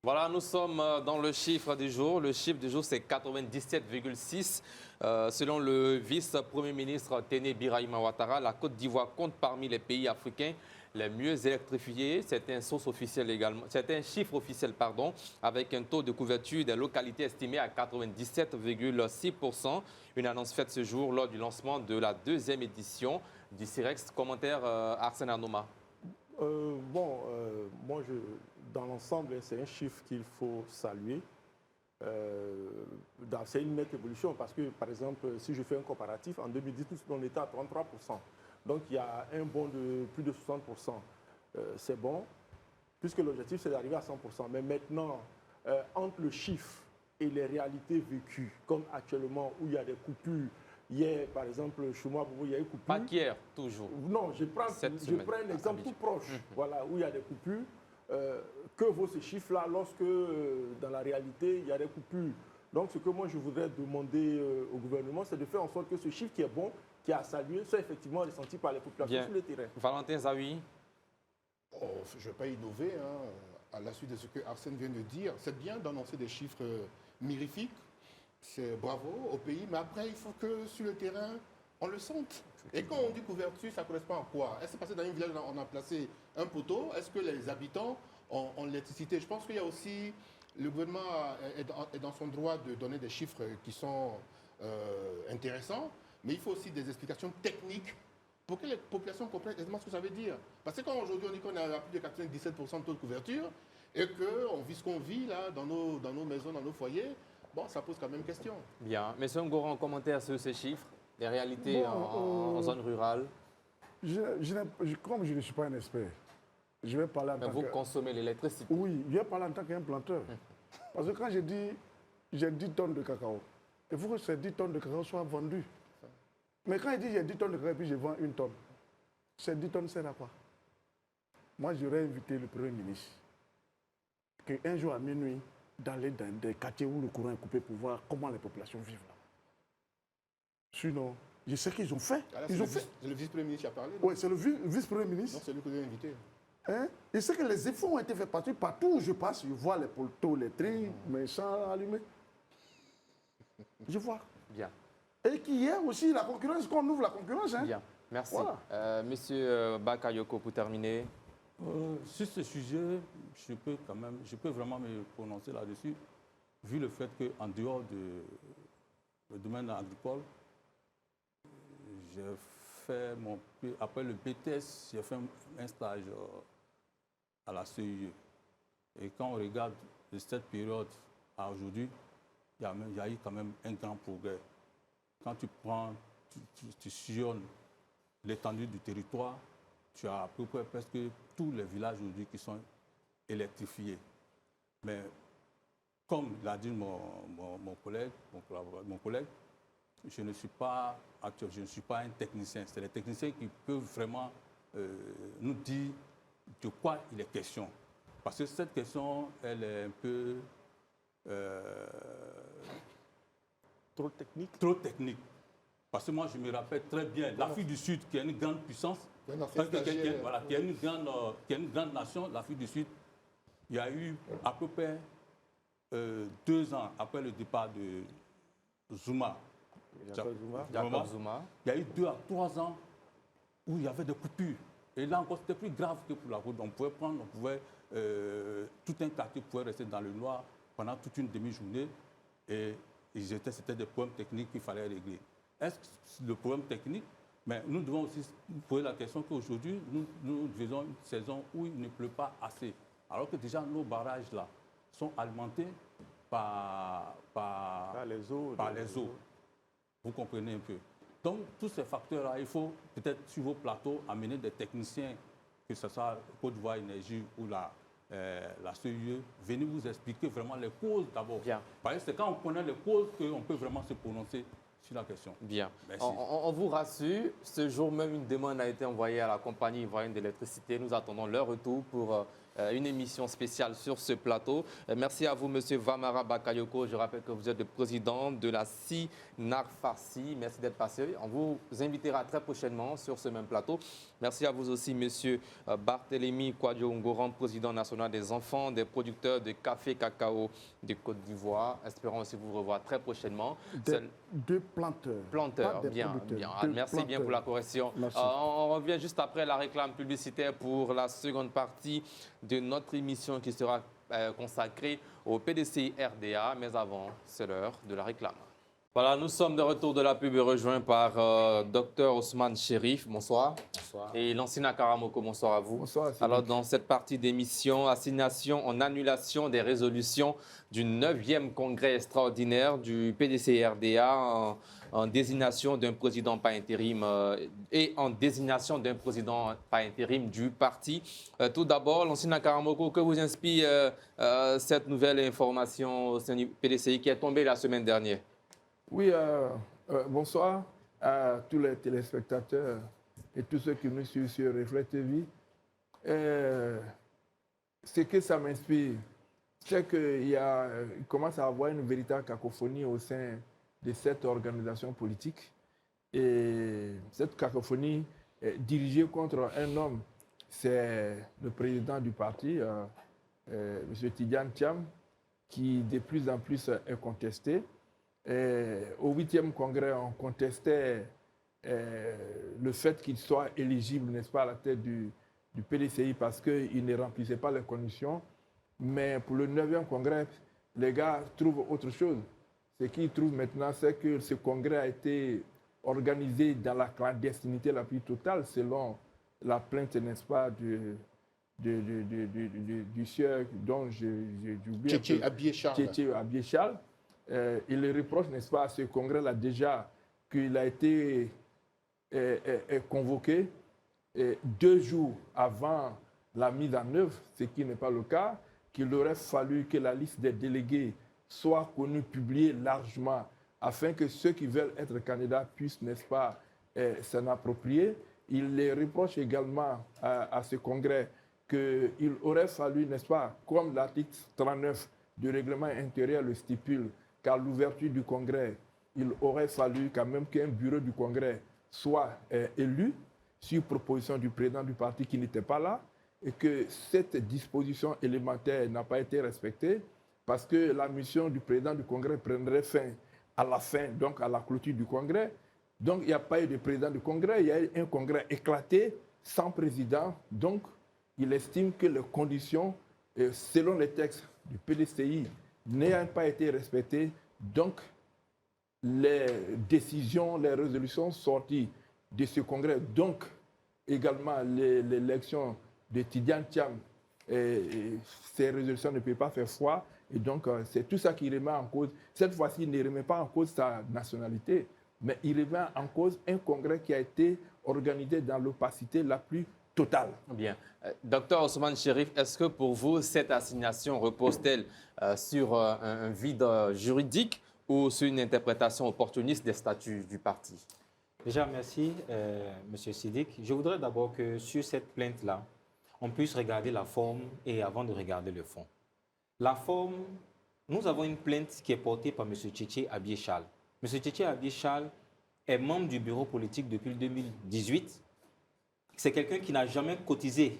Voilà, nous sommes dans le chiffre du jour. Le chiffre du jour, c'est 97,6. Selon le vice-premier ministre Téné Birahima Ouattara, la Côte d'Ivoire compte parmi les pays africains les mieux électrifiés. C'est un chiffre officiel, avec un taux de couverture des localités estimé à 97,6%. Une annonce faite ce jour lors du lancement de la deuxième édition du CIREX. Commentaire Arsène Anoma. Moi, dans l'ensemble, c'est un chiffre qu'il faut saluer. C'est une nette évolution parce que, par exemple, si je fais un comparatif, en 2010, on était à 33%. Donc, il y a un bond de plus de 60%. C'est bon, puisque l'objectif, c'est d'arriver à 100%. Mais maintenant, entre le chiffre et les réalités vécues, comme actuellement où il y a des coupures, hier, par exemple, chez moi, il y a une coupure. Pas qu'hier, toujours. Non, je prends un exemple tout proche, voilà, où il y a des coupures. Que vaut ce chiffre-là lorsque, dans la réalité, il y a des coupures? Donc, ce que moi, je voudrais demander au gouvernement, c'est de faire en sorte que ce chiffre qui est bon, qui est à saluer, soit effectivement ressenti par les populations sur le terrain. Valentin Zawi. Je ne vais pas innover à la suite de ce que Arsène vient de dire. C'est bien d'annoncer des chiffres mirifiques, c'est bravo au pays, mais après, il faut que sur le terrain, on le sente. Et quand on dit couverture, ça correspond à quoi? Est-ce que c'est passé dans un village, on a placé un poteau? Est-ce que les habitants ont l'électricité? Je pense qu'il y a aussi, le gouvernement est dans son droit de donner des chiffres qui sont intéressants, mais il faut aussi des explications techniques pour que les populations comprennent exactement ce que ça veut dire. Parce que quand aujourd'hui on dit qu'on a plus de 97% de taux de couverture et qu'on vit ce qu'on vit là dans nos maisons, dans nos foyers, bon, ça pose quand même question. Bien. Monsieur Ngora, en commentaire sur ces chiffres, les réalités en zone rurale. Comme je ne suis pas un expert, je vais parler en tant que... Vous consommez l'électricité. Oui, je vais parler en tant qu'implanteur. Parce que quand j'ai 10 tonnes de cacao, il faut que ces 10 tonnes de cacao soient vendues. Mais quand il dit j'ai 10 tonnes de cacao et puis je vends 1 tonne, ces 10 tonnes servent à quoi? Moi, j'aurais invité le Premier ministre qu'un jour à minuit, d'aller dans des quartiers où le courant est coupé pour voir comment les populations vivent là. Sinon, je sais qu'ils ont fait. C'est le vice-premier ministre qui a parlé. Oui, c'est le vice-premier ministre. Non, c'est lui que j'ai invité. Hein? Je sais que les efforts ont été faits partout où je passe, je vois les poteaux électriques, mes champs allumés. Je vois. Bien. Et qu'il y ait aussi la concurrence, qu'on ouvre la concurrence. Hein? Bien, merci. Voilà. Monsieur Bakayoko, pour terminer. Sur ce sujet, je peux vraiment me prononcer là-dessus, vu le fait qu'en dehors du domaine agricole, j'ai fait après le BTS, j'ai fait un stage à la CIE. Et quand on regarde de cette période à aujourd'hui, il y a eu quand même un grand progrès. Quand tu sillonnes l'étendue du territoire, tu as à peu près presque tous les villages aujourd'hui qui sont électrifiés. Mais comme l'a dit mon collègue, je ne suis pas un technicien. C'est les techniciens qui peuvent vraiment nous dire de quoi il est question. Parce que cette question, elle est un peu... Trop technique. Trop technique. Parce que moi, je me rappelle très bien, l'Afrique du Sud, qui est une grande puissance, qui est une grande nation, l'Afrique du Sud, il y a eu à peu près 2 ans après le départ de Zuma. Jacob Zuma. Il y a eu 2 à 3 ans où il y avait des coupures. Et là encore, c'était plus grave que pour la route. Tout un quartier pouvait rester dans le noir pendant toute une demi-journée. Et c'était des problèmes techniques qu'il fallait régler. Est-ce que le problème technique, mais nous devons aussi poser la question qu'aujourd'hui, nous vivons une saison où il ne pleut pas assez. Alors que déjà nos barrages là sont alimentés par les eaux. Vous comprenez un peu. Donc tous ces facteurs-là, il faut peut-être sur vos plateaux amener des techniciens, que ce soit Côte d'Ivoire Énergie ou la CIE, venir vous expliquer vraiment les causes d'abord. Parce que c'est quand on connaît les causes qu'on peut vraiment se prononcer sur la question. Bien. Merci. On vous rassure, ce jour même, une demande a été envoyée à la compagnie ivoirienne d'électricité. Nous attendons leur retour pour une émission spéciale sur ce plateau. Merci à vous, Monsieur Vamara Bakayoko. Je rappelle que vous êtes le président de la CINAR Farsi. Merci d'être passé. On vous invitera très prochainement sur ce même plateau. Merci à vous aussi, Monsieur Barthélémy Kouadio Ngoran, président national des enfants, des producteurs de café cacao de Côte d'Ivoire. Espérons aussi vous revoir très prochainement. Deux planteurs. Planteurs, bien. Merci bien pour la correction. On revient juste après la réclame publicitaire pour la seconde partie de notre émission qui sera consacrée au PDCI RDA. Mais avant, c'est l'heure de la réclame. Voilà, nous sommes de retour de la pub rejoints par Dr Ousmane Chérif. Bonsoir. Bonsoir. Et Lansina Karamoko, bonsoir à vous. Bonsoir, Cédric. Alors, dans cette partie d'émission, assignation en annulation des résolutions du 9e congrès extraordinaire du PDCI-RDA en désignation d'un président par intérim et en désignation d'un président par intérim du parti. Tout d'abord, Lansina Karamoko, que vous inspire cette nouvelle information au sein du PDCI qui est tombée la semaine dernière? Oui, bonsoir à tous les téléspectateurs et tous ceux qui nous suivent sur Reflect TV. Ce que ça m'inspire, c'est qu'il commence à y avoir une véritable cacophonie au sein de cette organisation politique. Et cette cacophonie est dirigée contre un homme, c'est le président du parti, M. Tidjane Thiam, qui de plus en plus est contesté. Au 8e congrès, on contestait le fait qu'il soit éligible, n'est-ce pas, à la tête du PDCI parce qu'il ne remplissait pas les conditions. Mais pour le 9e congrès, les gars trouvent autre chose. Ce qu'ils trouvent maintenant, c'est que ce congrès a été organisé dans la clandestinité la plus totale, selon la plainte, n'est-ce pas, du sieur dont j'ai oublié. Tchétché Abié Charles. Il le reproche, n'est-ce pas, à ce congrès-là déjà qu'il a été convoqué 2 jours avant la mise en œuvre, ce qui n'est pas le cas, qu'il aurait fallu que la liste des délégués soit connue, publiée largement, afin que ceux qui veulent être candidats puissent, n'est-ce pas, s'en approprier. Il les reproche également à ce congrès qu'il aurait fallu, n'est-ce pas, comme l'article 39 du règlement intérieur le stipule, qu'à l'ouverture du congrès, il aurait fallu quand même qu'un bureau du congrès soit élu sur proposition du président du parti qui n'était pas là et que cette disposition élémentaire n'a pas été respectée parce que la mission du président du congrès prendrait fin à la fin, donc à la clôture du congrès. Donc il n'y a pas eu de président du congrès, il y a eu un congrès éclaté sans président. Donc il estime que les conditions, selon les textes du PDCI, n'ayant pas été respectées, donc les décisions, les résolutions sorties de ce congrès, donc également l'élection de Tidjane Thiam, ces résolutions ne peuvent pas faire foi, et donc c'est tout ça qui remet en cause. Cette fois-ci, il ne remet pas en cause sa nationalité, mais il remet en cause un congrès qui a été organisé dans l'opacité la plus totale. Bien. Docteur Ousmane Chérif, est-ce que pour vous, cette assignation repose-t-elle sur un vide juridique ou sur une interprétation opportuniste des statuts du parti? Déjà, merci, M. Sidik. Je voudrais d'abord que sur cette plainte-là, on puisse regarder la forme et avant de regarder le fond. La forme, nous avons une plainte qui est portée par M. Tchétché Abié Charles. M. Tchétché Abié Charles est membre du bureau politique depuis 2018. C'est quelqu'un qui n'a jamais cotisé.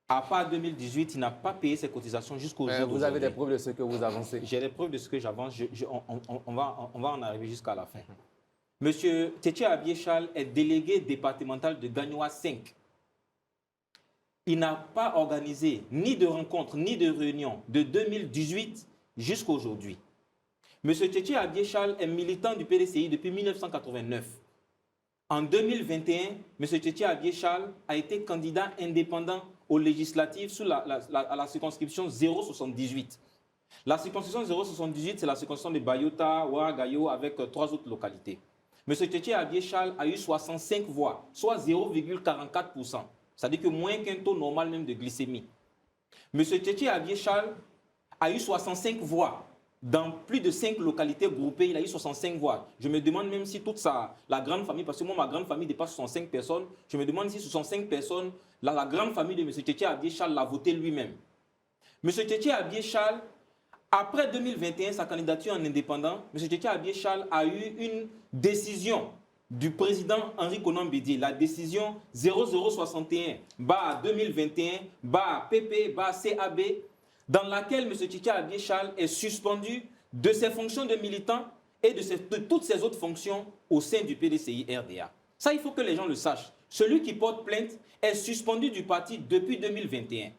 À part 2018, il n'a pas payé ses cotisations jusqu'au jour Vous avez des preuves de ce que vous avancez? J'ai des preuves de ce que j'avance. On va en arriver jusqu'à la fin. Monsieur Tchétché Abié Charles est délégué départemental de Gagnoa 5. Il n'a pas organisé ni de rencontres ni de réunions de 2018 jusqu'à aujourd'hui. Monsieur Tchétché Abié Charles est militant du PDCI depuis 1989. En 2021, M. Tchétché Abié Charles a été candidat indépendant aux législatives sous la circonscription 078. La circonscription 078, c'est la circonscription de Bayota, Ouagayo, avec 3 autres localités. M. Tchétché Abié Charles a eu 65 voix, soit 0,44%. C'est-à-dire que moins qu'un taux normal même de glycémie. M. Tchétché Abié Charles a eu 65 voix. Dans plus de 5 localités groupées, il a eu 65 voix. Je me demande même si toute la grande famille, parce que moi, ma grande famille dépasse 65 personnes, je me demande si 65 personnes, la grande famille de M. Tchétché Abié Charles l'a voté lui-même. M. Tchétché Abié Charles, après 2021, sa candidature en indépendant, M. Tchétché Abié Charles a eu une décision du président Henri Konan Bédié, la décision 0061/2021/PP/CAB, dans laquelle M. Tchétché Abié Charles est suspendu de ses fonctions de militant et de toutes ses autres fonctions au sein du PDCI-RDA. Ça, il faut que les gens le sachent. Celui qui porte plainte est suspendu du parti depuis 2021.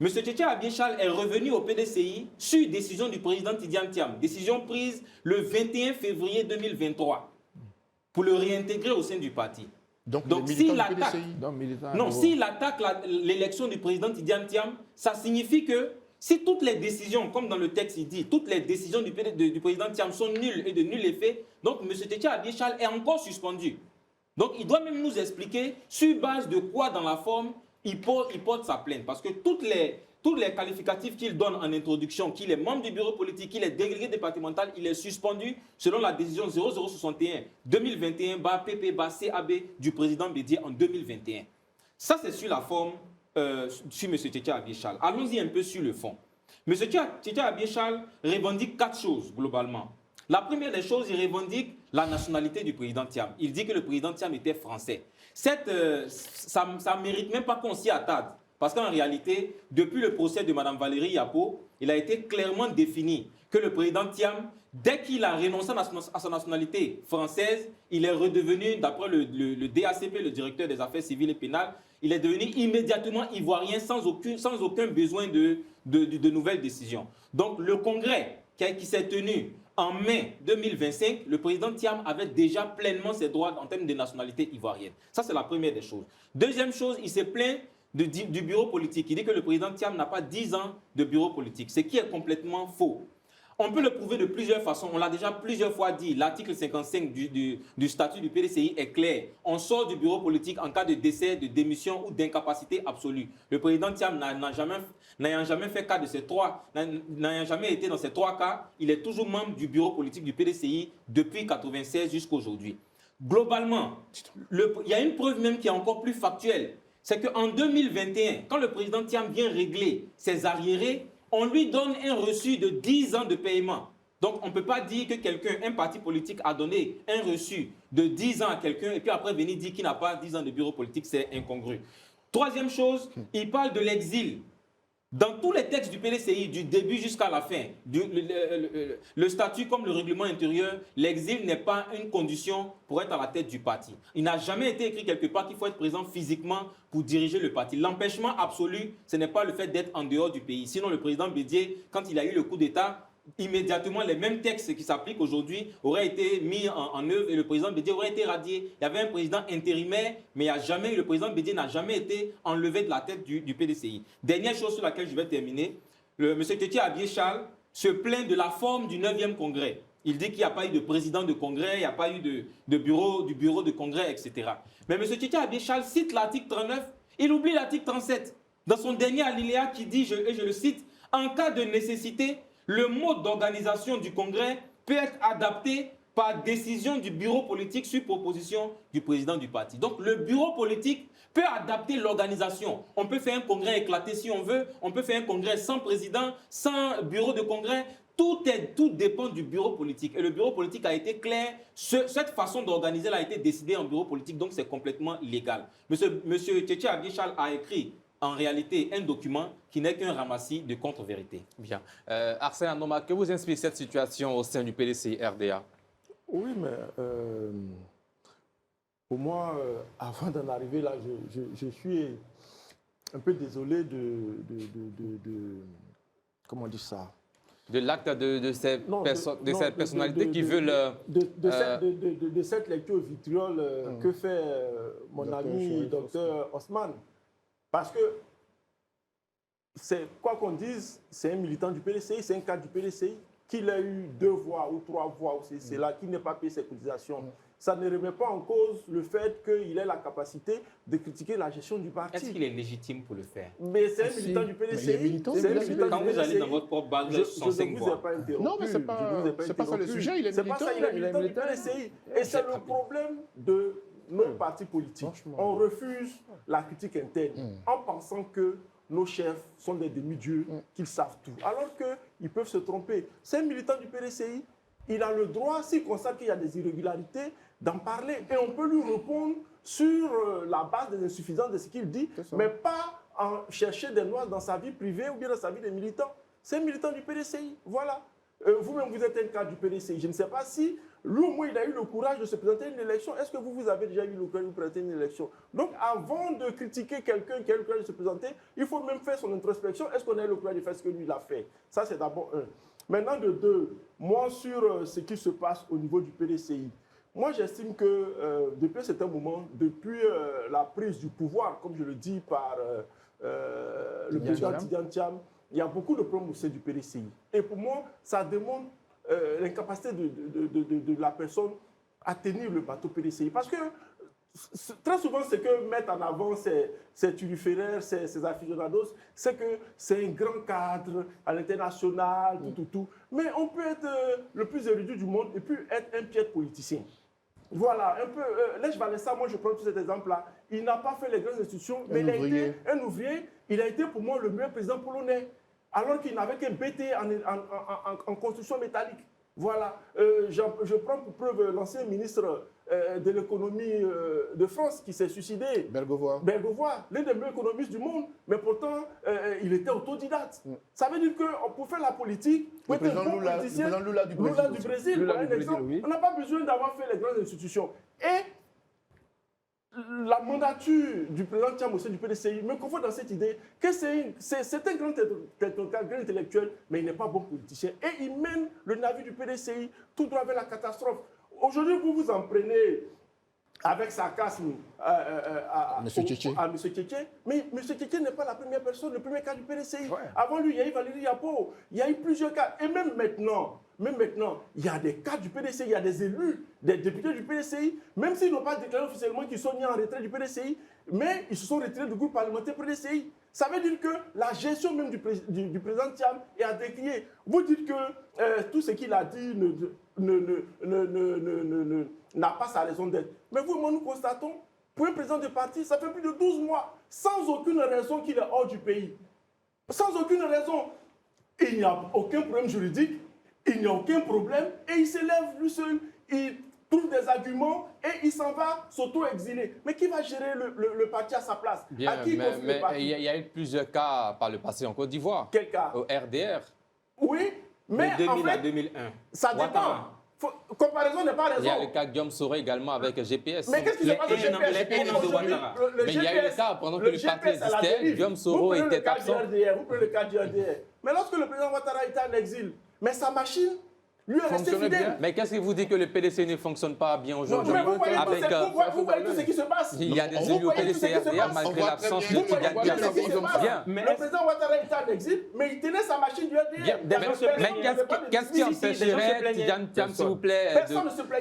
M. Tchétché Abiéchal est revenu au PDCI sur décision du président Tidiane Thiam, décision prise le 21 février 2023 pour le réintégrer au sein du parti. Donc s'il attaque, Non, s'il attaque l'élection du président Tidiane Thiam, ça signifie que si toutes les décisions, comme dans le texte il dit, toutes les décisions du président Thiam sont nulles et de nul effet, donc M. Tchétché Abiéchal est encore suspendu. Donc il doit même nous expliquer sur base de quoi dans la forme il porte sa plainte. Parce que tous les qualificatifs qu'il donne en introduction, qu'il est membre du bureau politique, qu'il est délégué départemental, il est suspendu selon la décision 0061-2021-PP-CAB du président Bédié en 2021. Ça, c'est sur la forme, sur M. Tchétché Abiéchal. Allons-y un peu sur le fond. M. Tchétché Abiéchal revendique 4 choses globalement. La première des choses, il revendique la nationalité du président Thiam. Il dit que le président Thiam était français. Ça ne mérite même pas qu'on s'y attarde. Parce qu'en réalité, depuis le procès de Mme Valérie Yapo, il a été clairement défini que le président Thiam, dès qu'il a renoncé à sa nationalité française, il est redevenu, d'après le DACP, le directeur des affaires civiles et pénales, il est devenu immédiatement ivoirien sans aucun besoin de nouvelles décisions. Donc le congrès qui s'est tenu en mai 2025, le président Thiam avait déjà pleinement ses droits en termes de nationalité ivoirienne. Ça, c'est la première des choses. Deuxième chose, il s'est plaint du bureau politique. Il dit que le président Thiam n'a pas 10 ans de bureau politique, ce qui est complètement faux. On peut le prouver de plusieurs façons. On l'a déjà plusieurs fois dit. L'article 55 du statut du PDCI est clair. On sort du bureau politique en cas de décès, de démission ou d'incapacité absolue. Le président Thiam n'ayant jamais fait cas de ces n'ayant jamais été dans ces 3 cas, il est toujours membre du bureau politique du PDCI depuis 1996 jusqu'à aujourd'hui. Globalement, il y a une preuve même qui est encore plus factuelle. C'est qu'en 2021, quand le président Thiam vient régler ses arriérés, on lui donne un reçu de 10 ans de paiement. Donc, on ne peut pas dire que un parti politique a donné un reçu de 10 ans à quelqu'un et puis après venir dire qu'il n'a pas 10 ans de bureau politique, c'est incongru. Troisième chose, il parle de l'exil. Dans tous les textes du PDCI, du début jusqu'à la fin, le statut comme le règlement intérieur, l'exil n'est pas une condition pour être à la tête du parti. Il n'a jamais été écrit quelque part qu'il faut être présent physiquement pour diriger le parti. L'empêchement absolu, ce n'est pas le fait d'être en dehors du pays. Sinon, le président Bédié, quand il a eu le coup d'État, immédiatement, les mêmes textes qui s'appliquent aujourd'hui auraient été mis en œuvre et le président Bédié aurait été radié. Il y avait un président intérimaire, mais le président Bédié n'a jamais été enlevé de la tête du PDCI. Dernière chose sur laquelle je vais terminer, M. Tchétché Abiéchal se plaint de la forme du 9e congrès. Il dit qu'il n'y a pas eu de président de congrès, il n'y a pas eu du bureau de congrès, etc. Mais M. Tchétché Abiéchal cite l'article 39, il oublie l'article 37. Dans son dernier alinéa qui dit, et je le cite, « En cas de nécessité, le mode d'organisation du congrès peut être adapté par décision du bureau politique sur proposition du président du parti. » Donc le bureau politique peut adapter l'organisation. On peut faire un congrès éclaté si on veut, on peut faire un congrès sans président, sans bureau de congrès. Tout dépend du bureau politique. Et le bureau politique a été clair. Cette façon d'organiser a été décidée en bureau politique, donc c'est complètement illégal. Monsieur Tchétché Abiéchal a écrit en réalité un document qui n'est qu'un ramassis de contre-vérités. Bien. Arsène Anoma, que vous inspire cette situation au sein du PDCI-RDA? Oui, mais pour moi, avant d'en arriver là, je suis un peu désolé comment dire ça? De l'acte de cette personnalité qui veut de cette lecture vitriole que fait mon ami Dr Osman. Parce que, quoi qu'on dise, c'est un militant du PDCI, c'est un cadre du PDCI, qu'il ait eu 2 voix ou 3 voix, c'est là, qu'il n'ait pas payé ses cotisations. Ça ne remet pas en cause le fait qu'il ait la capacité de critiquer la gestion du parti. Est-ce qu'il est légitime pour le faire? Mais c'est un militant du PDCI. Quand vous allez dans votre propre base, je ne vous ai pas interrompu. Non, mais ce n'est pas ça le sujet, il est militant. C'est pas ça, il est militant du PDCI. Et c'est le problème de nos partis politiques. On refuse la critique interne en pensant que nos chefs sont des demi-dieux, qu'ils savent tout. Alors qu'ils peuvent se tromper. C'est un militant du PDCI. Il a le droit, s'il constate qu'il y a des irrégularités, d'en parler. Et on peut lui répondre sur la base des insuffisances de ce qu'il dit, mais pas en chercher des noises dans sa vie privée ou bien dans sa vie de militant. C'est un militant du PDCI. Voilà. Vous-même, vous êtes un cadre du PDCI. Je ne sais pas si lui, au moins, il a eu le courage de se présenter à une élection. Est-ce que vous avez déjà eu le courage de vous présenter à une élection? Donc, avant de critiquer quelqu'un qui a eu le courage de se présenter, il faut même faire son introspection. Est-ce qu'on a eu le courage de faire ce que lui, il a fait? Ça, c'est d'abord un. Maintenant, de deux, moi, sur ce qui se passe au niveau du PDCI, moi, j'estime que depuis un certain moment, depuis la prise du pouvoir, comme je le dis par le président Tidiane Thiam, il y a beaucoup de problèmes au sein du PDCI. Et pour moi, ça démontre l'incapacité de la personne à tenir le bateau PDCI. Parce que très souvent, ce que mettent en avant ces turiféraires, ces aficionados, c'est que c'est un grand cadre à l'international, tout. Mais on peut être le plus érudit du monde et puis être un piètre politicien. Voilà, un peu. Lech Walesa, moi je prends tout cet exemple-là. Il n'a pas fait les grandes institutions, mais il a été un ouvrier. Il a été pour moi le meilleur président polonais, alors qu'il n'avait qu'un BT en construction métallique. Voilà, je prends pour preuve l'ancien ministre de l'économie de France qui s'est suicidé. Bergovois, l'un des meilleurs économistes du monde, mais pourtant, il était autodidacte. Ça veut dire que pour faire la politique, le président Lula du Brésil, par exemple, on n'a pas besoin d'avoir fait les grandes institutions. Et la mandature du président Thiam au sein du PDCI me conforte dans cette idée que c'est un grand intellectuel, mais il n'est pas bon politicien. Et il mène le navire du PDCI tout droit vers la catastrophe. Aujourd'hui, vous vous en prenez avec sarcasme à M. Tchétché, mais M. Tchétché n'est pas la première personne, le premier cas du PDCI. Ouais. Avant lui, il y a eu Valérie Yapo, il y a eu plusieurs cas. Et même maintenant, il y a des cas du PDCI, il y a des élus, des députés du PDCI, même s'ils n'ont pas déclaré officiellement qu'ils sont mis en retrait du PDCI, mais ils se sont retirés du groupe parlementaire PDCI. Ça veut dire que la gestion même du président Thiam est à décrier. Vous dites que tout ce qu'il a dit n'a pas sa raison d'être. Mais vous et moi, nous constatons, pour un président de parti, ça fait plus de 12 mois, sans aucune raison qu'il est hors du pays. Sans aucune raison. Il n'y a aucun problème juridique, il n'y a aucun problème, et il s'élève lui seul, il trouve des arguments et il s'en va s'auto-exiler. Mais qui va gérer le parti à sa place? Bien, à qui mais il y a eu plusieurs cas par le passé en Côte d'Ivoire. Quel cas? Au RDR. Oui, mais de 2000 en fait, à 2001. Ça dépend. Comparaison n'est pas raison. Il y a le cas Guillaume Soro également avec GPS. Mais qu'est-ce qui se passe au GPS? Mais il y a eu le cas pendant que le parti existait, Guillaume Soro était absent. Vous prenez le cas du RDR. Mais lorsque le président Ouattara était en exil, mais sa machine lui est restée fidèle. Mais qu'est-ce qui vous dit que le PDC ne fonctionne pas bien aujourd'hui? Mais vous voyez tout ce qui se passe. Il y a des élus au PDC RDR malgré l'absence de Tidiane Thiam. Le président Ouattara était en exil, mais il tenait sa machine du RDR. Mais qu'est-ce qui empêcherait Tidiane Thiam, s'il vous plaît,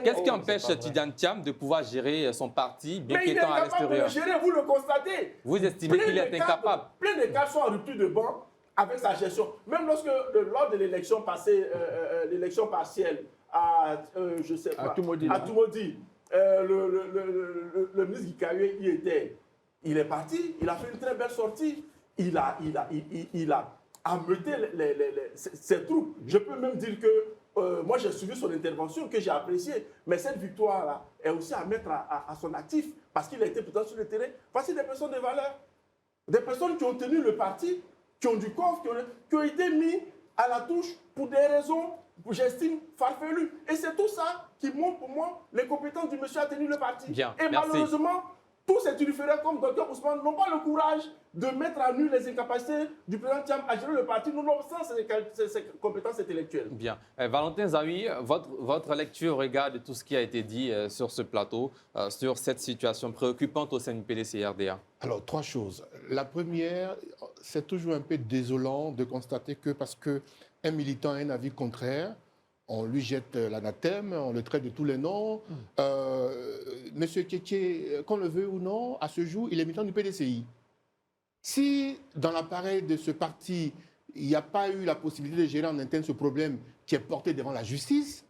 qu'est-ce qui empêche Tidiane Thiam de pouvoir gérer son parti bien qu'étant à l'extérieur? Vous le constatez. Vous estimez qu'il est incapable? Plein de cas sont en rupture de banc avec sa gestion. Même lors de l'élection passée, l'élection partielle à, je sais pas, à Toumoudi, le ministre Guikaye y était. Il est parti, il a fait une très belle sortie. Il a ameuté ses troupes. Je peux même dire que moi j'ai suivi son intervention, que j'ai appréciée. Mais cette victoire-là est aussi à mettre à son actif, parce qu'il a été présent sur le terrain. Voici des personnes de valeur. Des personnes qui ont tenu le parti, qui ont du coffre, qui ont été mis à la touche pour des raisons, j'estime, farfelues. Et c'est tout ça qui montre pour moi les compétences du monsieur à tenir le parti. Bien, et merci. Malheureusement, tous ces turiféraires comme Dr Ousmane n'ont pas le courage de mettre à nu les incapacités du président Thiam à gérer le parti, nonobstant ses compétences intellectuelles. Bien. Valentin Zawi, votre lecture regarde tout ce qui a été dit sur ce plateau, sur cette situation préoccupante au sein du PDC-RDA. Alors, trois choses. La première, c'est toujours un peu désolant de constater que parce qu'un militant a un avis contraire, on lui jette l'anathème, on le traite de tous les noms. Monsieur Tchétché, qu'on le veut ou non, à ce jour, il est militant du PDCI. Si dans l'appareil de ce parti, il n'y a pas eu la possibilité de gérer en interne ce problème qui est porté devant la justice,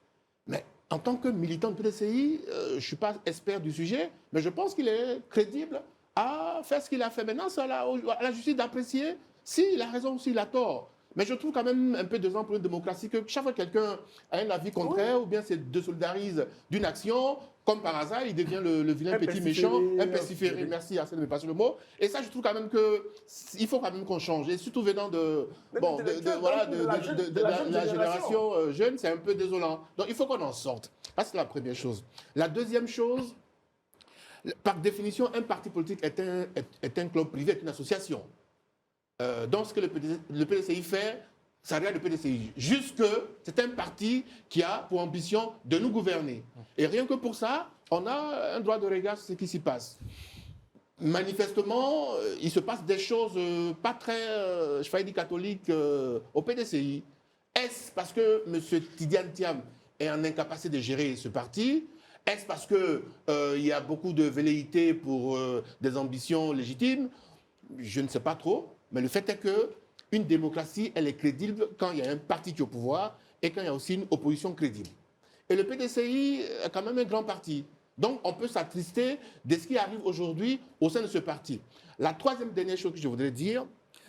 mais en tant que militant du PDCI, je ne suis pas expert du sujet, mais je pense qu'il est crédible à faire ce qu'il a fait. Maintenant, c'est à la justice d'apprécier s'il a raison ou s'il a tort. Mais je trouve quand même un peu désolant pour une démocratie que chaque fois que quelqu'un a un avis contraire ou bien se désolidarise d'une action, comme par hasard, il devient le vilain petit méchant, un pestiféré. Merci, Arsène, de me passer le mot. Et ça, je trouve quand même qu'il faut quand même qu'on change. Et surtout venant de la génération jeune, c'est un peu désolant. Donc il faut qu'on en sorte. Ça, c'est la première chose. La deuxième chose, par définition, un parti politique est un club privé, est une association. Donc, ce que le PDCI fait, ça regarde le PDCI. Juste que c'est un parti qui a pour ambition de nous gouverner. Et rien que pour ça, on a un droit de regard sur ce qui s'y passe. Manifestement, il se passe des choses pas très, je vais dire, catholiques au PDCI. Est-ce parce que M. Tidiane Thiam est en incapacité de gérer ce parti? Est-ce parce qu'il y a beaucoup de velléités pour des ambitions légitimes? Je ne sais pas trop. Mais le fait est qu'une démocratie, elle est crédible quand il y a un parti qui est au pouvoir et quand il y a aussi une opposition crédible. Et le PDCI est quand même un grand parti. Donc, on peut s'attrister de ce qui arrive aujourd'hui au sein de ce parti. La troisième dernière chose que je voudrais dire,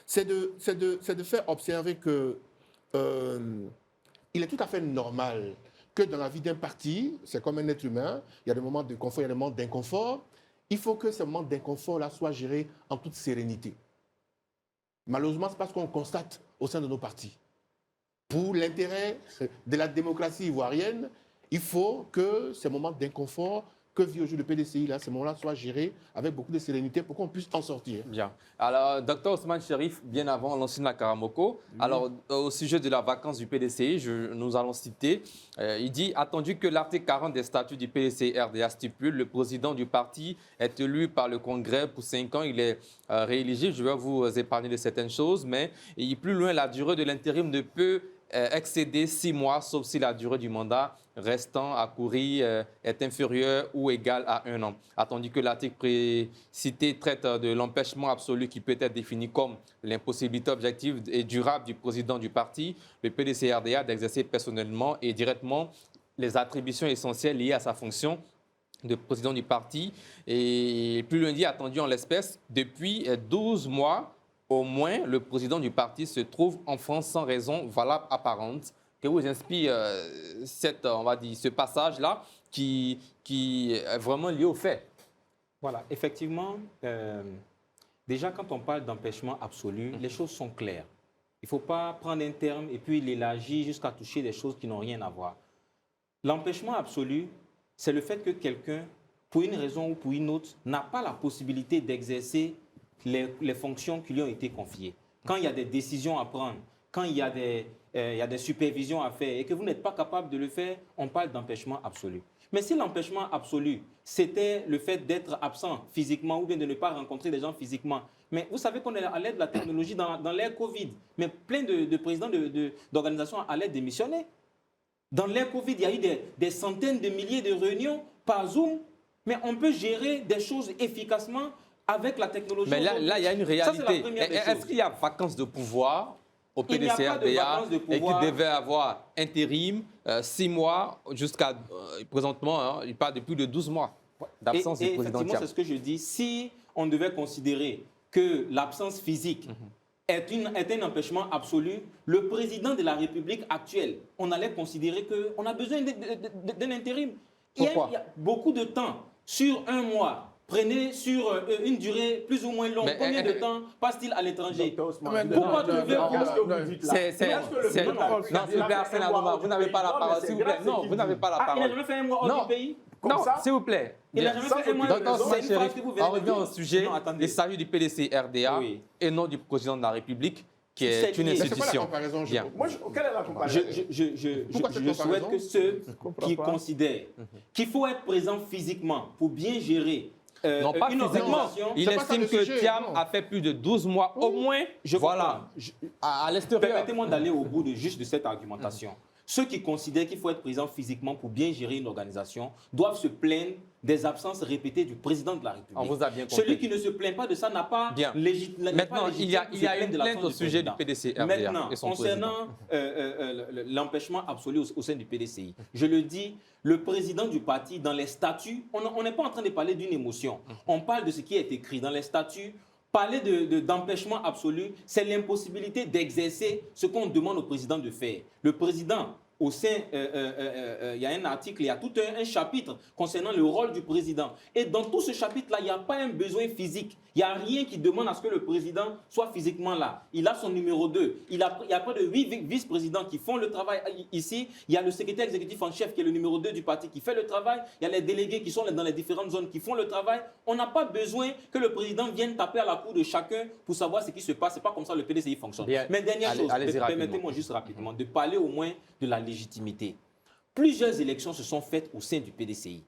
c'est de faire observer que il est tout à fait normal que dans la vie d'un parti, c'est comme un être humain, il y a des moments de confort, il y a des moments d'inconfort. Il faut que ces moments d'inconfort-là soient gérés en toute sérénité. Malheureusement, c'est parce qu'on constate au sein de nos partis. Pour l'intérêt de la démocratie ivoirienne, il faut que ces moments d'inconfort que vit aujourd'hui le PDCI, là, ces moments-là soient gérés avec beaucoup de sérénité pour qu'on puisse en sortir. Bien. Alors, Dr Ousmane Cherif, bien avant Lansina Karamoko, alors au sujet de la vacance du PDCI, nous allons citer, il dit, attendu que l'article 40 des statuts du PDCI-RDA stipule, le président du parti est élu par le Congrès pour 5 ans, il est rééligible. Je vais vous épargner de certaines choses, mais plus loin, la durée de l'intérim ne peut excéder 6 mois, sauf si la durée du mandat restant à courir est inférieure ou égale à 1 an. Attendu que l'article précité traite de l'empêchement absolu qui peut être défini comme l'impossibilité objective et durable du président du parti, le PDCI-RDA d'exercer personnellement et directement les attributions essentielles liées à sa fonction de président du parti. Et plus loin dit, attendu en l'espèce, depuis 12 mois, au moins, le président du parti se trouve en France sans raison valable apparente. Que vous inspire ce passage-là qui est vraiment lié au fait? Voilà, effectivement, déjà quand on parle d'empêchement absolu, les choses sont claires. Il ne faut pas prendre un terme et puis l'élargir jusqu'à toucher des choses qui n'ont rien à voir. L'empêchement absolu, c'est le fait que quelqu'un, pour une raison ou pour une autre, n'a pas la possibilité d'exercer les fonctions qui lui ont été confiées. Quand il y a des décisions à prendre, quand il y a des supervisions à faire et que vous n'êtes pas capable de le faire, on parle d'empêchement absolu. Mais si l'empêchement absolu, c'était le fait d'être absent physiquement ou bien de ne pas rencontrer des gens physiquement, mais vous savez qu'on est à l'aide de la technologie dans l'ère Covid, mais plein de présidents d'organisations allaient démissionner. Dans l'ère Covid, il y a eu des centaines de milliers de réunions par Zoom, mais on peut gérer des choses efficacement avec la technologie. Mais là, il y a une réalité. Est-ce qu'il y a vacance de pouvoir au PDCI-RDA et qui devait avoir intérim 6 mois jusqu'à présentement, il parle de plus de 12 mois d'absence du président Thiam. Effectivement, c'est ce que je dis. Si on devait considérer que l'absence physique est un empêchement absolu, le président de la République actuelle, on allait considérer qu'on a besoin d'un intérim. Pourquoi? Il y a beaucoup de temps, sur 1 mois. Prenez sur une durée plus ou moins longue. Mais, combien de temps passe-t-il à l'étranger? Pourquoi trouver... Non, s'il vous plaît, Arsène Arouma, vous n'avez pas la parole. S'il vous plaît, non, vous n'avez pas la parole. Il n'a jamais fait un mois hors du pays? Non, s'il vous plaît. Il n'a jamais fait un mois On revient au sujet des statuts du PDCI-RDA et non du président de la République, qui est une institution. Quelle est la comparaison? Je souhaite que ceux qui considèrent qu'il faut être présent physiquement pour bien gérer non, pas physiquement. Il estime que Thiam a fait plus de 12 mois au moins. Voilà. À l'extérieur. Permettez-moi d'aller au bout de cette argumentation. Ceux qui considèrent qu'il faut être présent physiquement pour bien gérer une organisation doivent se plaindre des absences répétées du président de la République. On vous a bien compris. Celui qui ne se plaint pas de ça n'a pas légitime. Maintenant, il y a une plainte au sujet du PDCI-RDA. Maintenant, concernant l'empêchement absolu au sein du PDCI, je le dis, le président du parti, dans les statuts, on n'est pas en train de parler d'une émotion. On parle de ce qui est écrit dans les statuts. Parler d'empêchement absolu, c'est l'impossibilité d'exercer ce qu'on demande au président de faire. Le président, au sein, il y a un article, il y a tout un chapitre concernant le rôle du président. Et dans tout ce chapitre-là, il n'y a pas un besoin physique. Il n'y a rien qui demande à ce que le président soit physiquement là. Il a son numéro 2. Il y a près de 8 vice-présidents qui font le travail ici. Il y a le secrétaire exécutif en chef qui est le numéro 2 du parti qui fait le travail. Il y a les délégués qui sont dans les différentes zones qui font le travail. On n'a pas besoin que le président vienne taper à la cour de chacun pour savoir ce qui se passe. Ce n'est pas comme ça que le PDCI fonctionne. Bien. Mais dernière chose, permettez-moi juste rapidement de parler au moins de la légitimité. Plusieurs élections se sont faites au sein du PDCI.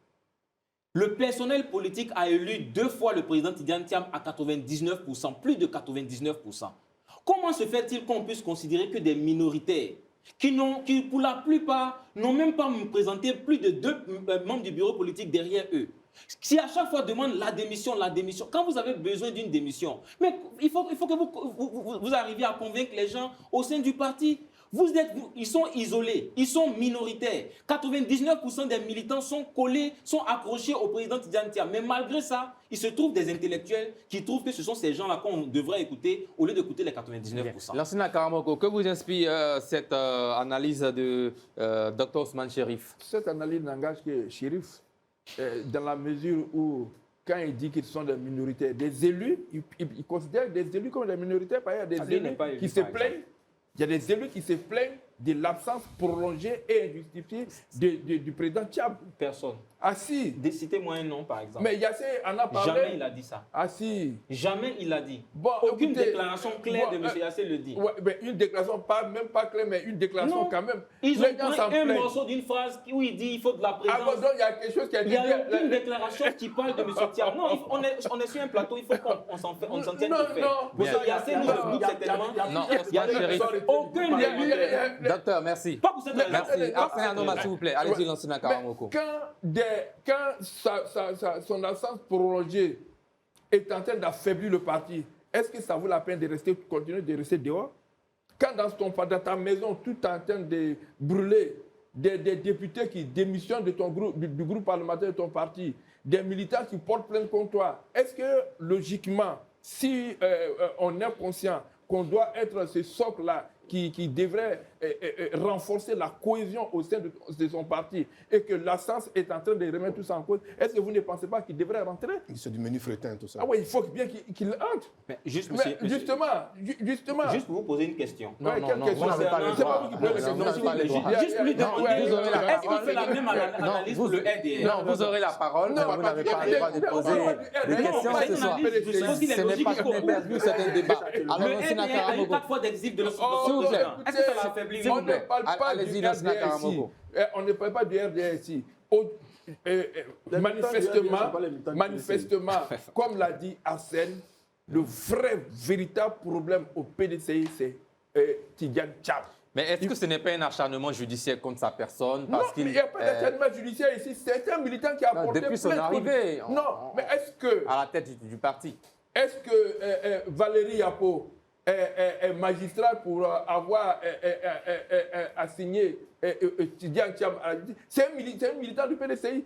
Le personnel politique a élu 2 fois le président Tidjane Thiam à 99%, plus de 99%. Comment se fait-il qu'on puisse considérer que des minoritaires qui pour la plupart, n'ont même pas présenté plus de 2 membres du bureau politique derrière eux, si à chaque fois demandent la démission, quand vous avez besoin d'une démission, mais il faut que vous arriviez à convaincre les gens au sein du parti. Ils sont isolés, ils sont minoritaires. 99% des militants sont collés, sont accrochés au président Tidjane Thiam. Mais malgré ça, il se trouve des intellectuels qui trouvent que ce sont ces gens-là qu'on devrait écouter au lieu d'écouter les 99%. Lansana Karamoko, que vous inspire cette analyse de Dr Ousmane Chérif? Cette analyse n'engage que Chérif, dans la mesure où, quand il dit qu'ils sont des minorités, des élus, il considère des élus comme des minorités, par exemple, des élus qui se plaignent. Il y a des élus qui se plaignent de l'absence prolongée et injustifiée du président Thiam. Personne. Ah si. Citez-moi un nom, par exemple. Mais Yassé en a parlé. Jamais il a dit ça. Ah si. Jamais il a dit. Bon, aucune écoutez, déclaration claire de M. Yassé le dit. Ouais, mais une déclaration, même pas claire, mais une déclaration quand même. Ils ont pris un morceau d'une phrase où il dit il faut de la présence. Ah bon, donc il y a quelque chose qui a dit. Il n'y a aucune déclaration qui parle de M. Thiam. Non, on est sur un plateau, il faut qu'on s'en tienne au fait. M. Yassé nous explique certainement. Non, Il y a aucun élément. Docteur, merci. Pas pour cette raison. Merci. Arsène Anoma, s'il vous plaît. Allez-y, Lansana Karamoko. Quand son absence prolongée est en train d'affaiblir le parti, est-ce que ça vaut la peine de continuer de rester dehors? Quand dans ta maison, tout est en train de brûler, des députés qui démissionnent de ton groupe, du groupe parlementaire de ton parti, des militants qui portent plainte contre toi, est-ce que logiquement, si on est conscient qu'on doit être ce socle-là qui devrait renforcer la cohésion au sein de son parti et que l'absence est en train de remettre tout ça en cause, est-ce que vous ne pensez pas qu'il devrait rentrer? C'est du menu fretin, tout ça. Ah oui, il faut bien qu'il entre. Mais juste, Mais justement. Juste pour vous poser une question. Non, vous n'avez pas le droit. Juste pour lui demander, vous aurez la est-ce qu'il fait la même analyse pour le RDR? Non, vous aurez la parole, mais vous n'avez pas le droit de poser des questions ce soir. Ce n'est pas perdu, c'est un débat. Alors, Lansana RDR a eu Karamoko. 4 fois d'exil de S'il vous plaît. Est-ce que ça l'a affaibli? On ne parle pas Allez-y, du Lansana RDR ici. Karamoko. On ne parle pas du RDR ici. Manifestement, comme l'a dit Arsène, le vrai, véritable problème au PDCI, c'est Tidjane Thiam. Mais est-ce que ce n'est pas un acharnement judiciaire contre sa personne? Non, mais il n'y a pas d'acharnement judiciaire ici. C'est un militant qui a porté depuis son plainte arrivée. Non, mais est-ce que... À la tête du parti. Est-ce que Valérie Yapo est magistrate pour avoir assigné Tidjane Thiam? C'est un militant du PDCI.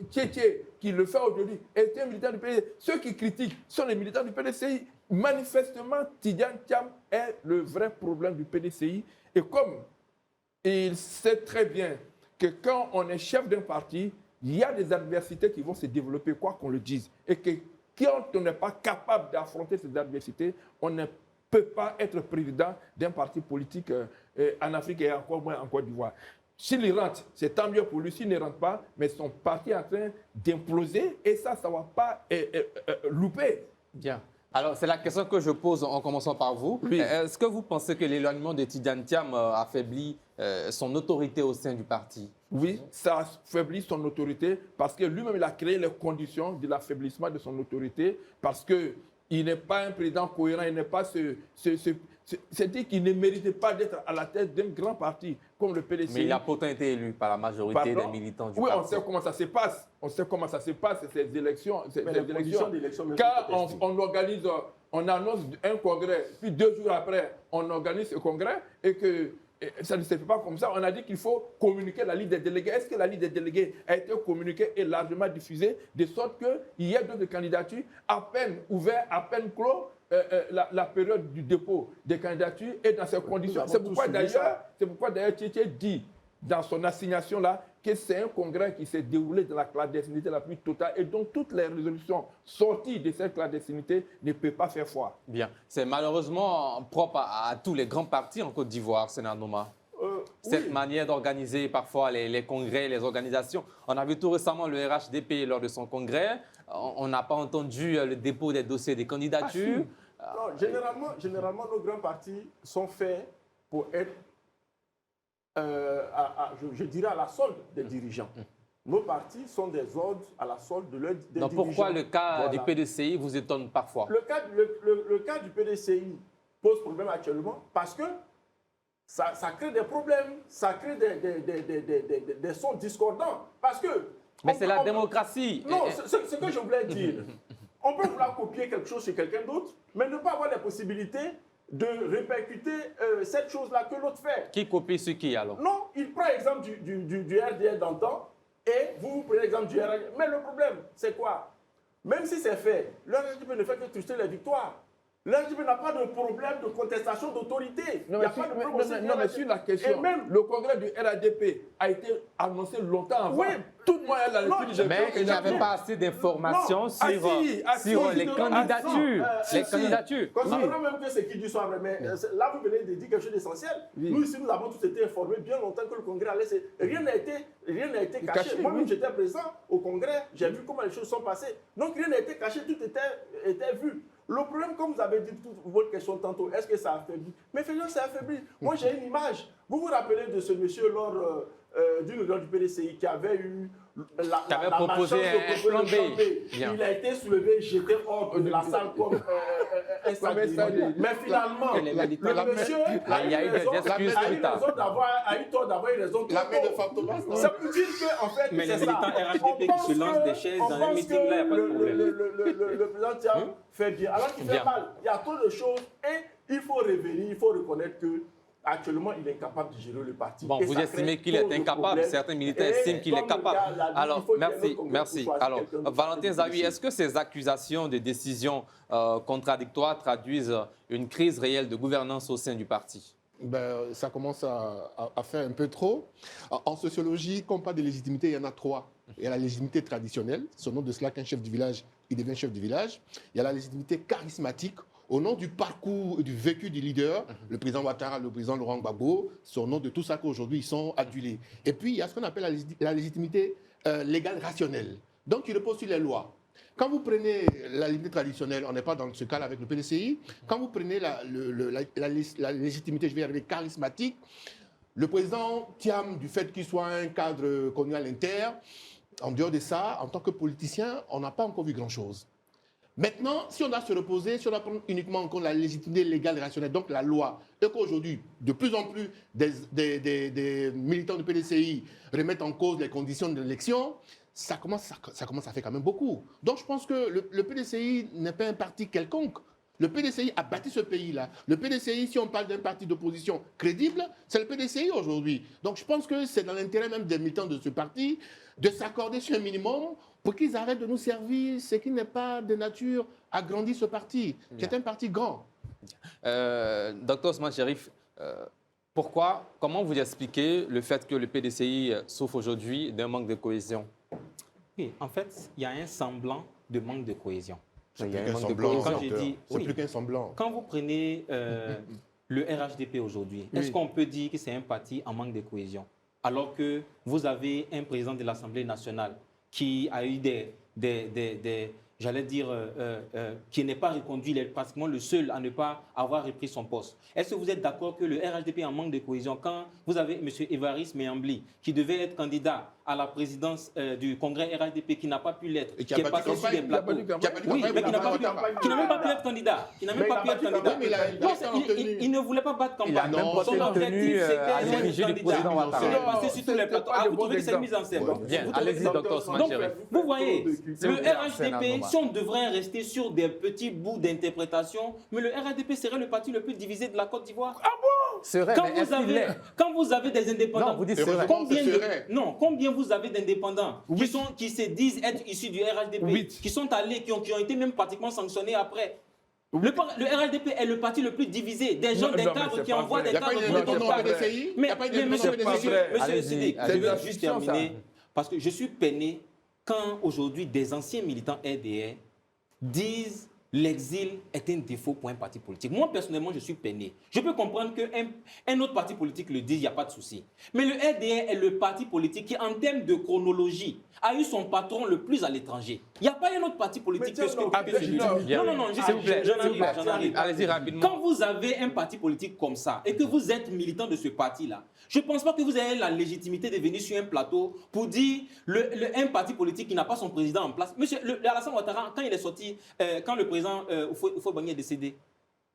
Tchétché, qui le fait aujourd'hui, est un militant du PDCI. Ceux qui critiquent sont les militants du PDCI. Manifestement, Tidjane Thiam est le vrai problème du PDCI. Et comme il sait très bien que quand on est chef d'un parti, il y a des adversités qui vont se développer, quoi qu'on le dise. Et que quand on n'est pas capable d'affronter ces adversités, on ne peut pas être président d'un parti politique en Afrique et encore moins en Côte d'Ivoire. S'il rentre, c'est tant mieux pour lui. S'il ne rentre pas, mais son parti est en train d'imploser et ça ne va pas louper. Bien. Alors, c'est la question que je pose en commençant par vous. Oui. Est-ce que vous pensez que l'éloignement de Tidjane Thiam affaiblit son autorité au sein du parti? Oui, ça affaiblit son autorité parce que lui-même, il a créé les conditions de l'affaiblissement de son autorité parce qu'il n'est pas un président cohérent, il n'est pas c'est-à-dire qu'il ne méritait pas d'être à la tête d'un grand parti comme le PDCI. Mais il a pourtant été élu par la majorité des militants du parti. Oui, on sait comment ça se passe. On sait comment ça se passe, ces élections. Mais les conditions d'élection, Quand on organise on annonce un congrès, puis 2 jours après, on organise ce congrès et que ça ne se fait pas comme ça. On a dit qu'il faut communiquer la liste des délégués. Est-ce que la liste des délégués a été communiquée et largement diffusée, de sorte qu'il y ait d'autres candidatures à peine ouvertes, à peine clos, la période du dépôt des candidatures et dans ces conditions. C'est pourquoi d'ailleurs Tchétché dit dans son assignation-là que c'est un congrès qui s'est déroulé dans la clandestinité la plus totale et donc toutes les résolutions sorties de cette clandestinité ne peuvent pas faire foi. Bien. C'est malheureusement propre à tous les grands partis en Côte d'Ivoire, Sénat Noma. Cette manière d'organiser parfois les congrès, les organisations. On a vu tout récemment le RHDP lors de son congrès. On n'a pas entendu le dépôt des dossiers des candidatures. Non, généralement, nos grands partis sont faits pour être, je dirais, à la solde des dirigeants. Nos partis sont des ordres à la solde des dirigeants. Donc pourquoi le cas du PDCI vous étonne parfois? Le cas du PDCI pose problème actuellement parce que ça crée des problèmes, ça crée des sons discordants. Parce que... Mais c'est la démocratie. Non, ce que je voulais dire. On peut vouloir copier quelque chose chez quelqu'un d'autre, mais ne pas avoir la possibilité de répercuter cette chose-là que l'autre fait. Qui copie ce qui alors? Non, il prend l'exemple du RDR d'antan et vous prenez l'exemple du RDR. Mais le problème, c'est quoi? Même si c'est fait, le RDP ne fait que truster les victoires. Le RDP n'a pas de problème de contestation d'autorité. Non, mais sur la question, le congrès du RADP a été annoncé longtemps avant. Oui. Tout le monde a la lecture. Mais il n'y avait pas assez d'informations sur les candidatures. Les candidatures. Considérons même que c'est qui du soir, mais là, vous venez de dire quelque chose d'essentiel. Nous, ici, nous avons tous été informés bien longtemps que le congrès allait. Rien n'a été caché. Moi-même, j'étais présent au congrès. J'ai vu comment les choses sont passées. Donc, rien n'a été caché. Tout était vu. Le problème, comme vous avez dit toute votre question tantôt, est-ce que ça affaiblit? Mais finalement, ça affaiblit. Moi, j'ai une image. Vous vous rappelez de ce monsieur lors d'une réunion du PDCI qui avait eu qui avait proposé un plan B. Il a été soulevé, jeté hors de la salle comme un sac. Mais finalement, le monsieur a eu tort d'avoir une raison. La main de Fantomas. Ça peut dire qu'en fait, mais les militants RHDP qui se lancent des chaises dans un meeting là, il n'y a pas de problème. Le président Thiam fait bien. Alors qu'il fait mal. Il y a trop de choses et il faut revenir, il faut reconnaître que actuellement, il est incapable de gérer le parti. Bon, vous estimez qu'il est incapable. Certains militaires estiment qu'il est capable. Alors, merci. Alors, Valentin Zawi, est-ce que ces accusations de décisions contradictoires traduisent une crise réelle de gouvernance au sein du parti? Ça commence à faire un peu trop. En sociologie, quand on parle de légitimité, il y en a 3. Il y a la légitimité traditionnelle, c'est au nom de cela qu'un chef du village, il devient chef du village. Il y a la légitimité charismatique, au nom du parcours et du vécu du leader, le président Ouattara, le président Laurent Gbagbo, c'est au nom de tout ça qu'aujourd'hui ils sont adulés. Et puis il y a ce qu'on appelle la légitimité légale rationnelle. Donc il repose sur les lois. Quand vous prenez la légitimité traditionnelle, on n'est pas dans ce cas-là avec le PDCI, quand vous prenez la légitimité, je vais arriver, charismatique, le président Thiam, du fait qu'il soit un cadre connu à l'Inter, en dehors de ça, en tant que politicien, on n'a pas encore vu grand-chose. Maintenant, si on doit se reposer, si on doit prendre uniquement en compte la légitimité légale et rationnelle, donc la loi, et qu'aujourd'hui, de plus en plus des militants du PDCI remettent en cause les conditions de l'élection, ça commence à faire quand même beaucoup. Donc je pense que le PDCI n'est pas un parti quelconque. Le PDCI a bâti ce pays-là. Le PDCI, si on parle d'un parti d'opposition crédible, c'est le PDCI aujourd'hui. Donc je pense que c'est dans l'intérêt même des militants de ce parti de s'accorder sur un minimum pour qu'ils arrêtent de nous servir ce qui n'est pas de nature à grandir ce parti. C'est un parti grand. Docteur Ousmane Cherif, comment vous expliquez le fait que le PDCI souffre aujourd'hui d'un manque de cohésion? Oui, en fait, il y a un semblant de manque de cohésion. C'est plus qu'un semblant. C'est plus qu'un semblant. Quand vous prenez le RHDP aujourd'hui, est-ce qu'on peut dire que c'est un parti en manque de cohésion? Alors que vous avez un président de l'Assemblée nationale qui a eu qui n'est pas reconduit, il est pratiquement le seul à ne pas avoir repris son poste. Est-ce que vous êtes d'accord que le RHDP est en manque de cohésion quand vous avez M. Évariste Méambli qui devait être candidat à la présidence du congrès RHDP qui n'a pas pu l'être, qui est passé sur des plateaux. Oui, mais qui n'a même pas pu être candidat. Il ne voulait pas battre campagne. Son objectif, c'était d'être candidat. Il est passé sur tous les plateaux. Vous trouvez que c'est une mise en scène? Bien, allez-y, docteur Ousmane Cherif. Vous voyez, le RHDP Si on devrait rester sur des petits bouts d'interprétation, mais le RHDP serait le parti le plus divisé de la Côte d'Ivoire. Ah bon? Serait, Quand vous avez des indépendants, non, vous dites serait. Combien vous avez d'indépendants qui se disent être issus du RHDP, qui sont allés, qui ont été même pratiquement sanctionnés après? Le RHDP est le parti le plus divisé. Des gens, des cadres qui envoient des cadres de mais monsieur Sidik, je veux juste terminer, parce que je suis peiné quand aujourd'hui des anciens militants RDR disent l'exil est un défaut pour un parti politique. Moi, personnellement, je suis peiné. Je peux comprendre qu'un autre parti politique le dise, il n'y a pas de souci. Mais le RDR est le parti politique qui, en termes de chronologie, a eu son patron le plus à l'étranger. Il n'y a pas un autre parti politique que celui-là. Non, j'en arrive. Allez-y rapidement. Quand vous avez un parti politique comme ça et que vous êtes militant de ce parti-là, je ne pense pas que vous ayez la légitimité de venir sur un plateau pour dire un parti politique qui n'a pas son président en place. Monsieur Alassane Ouattara, quand il est sorti, quand le président Houphouët-Boigny est décédé,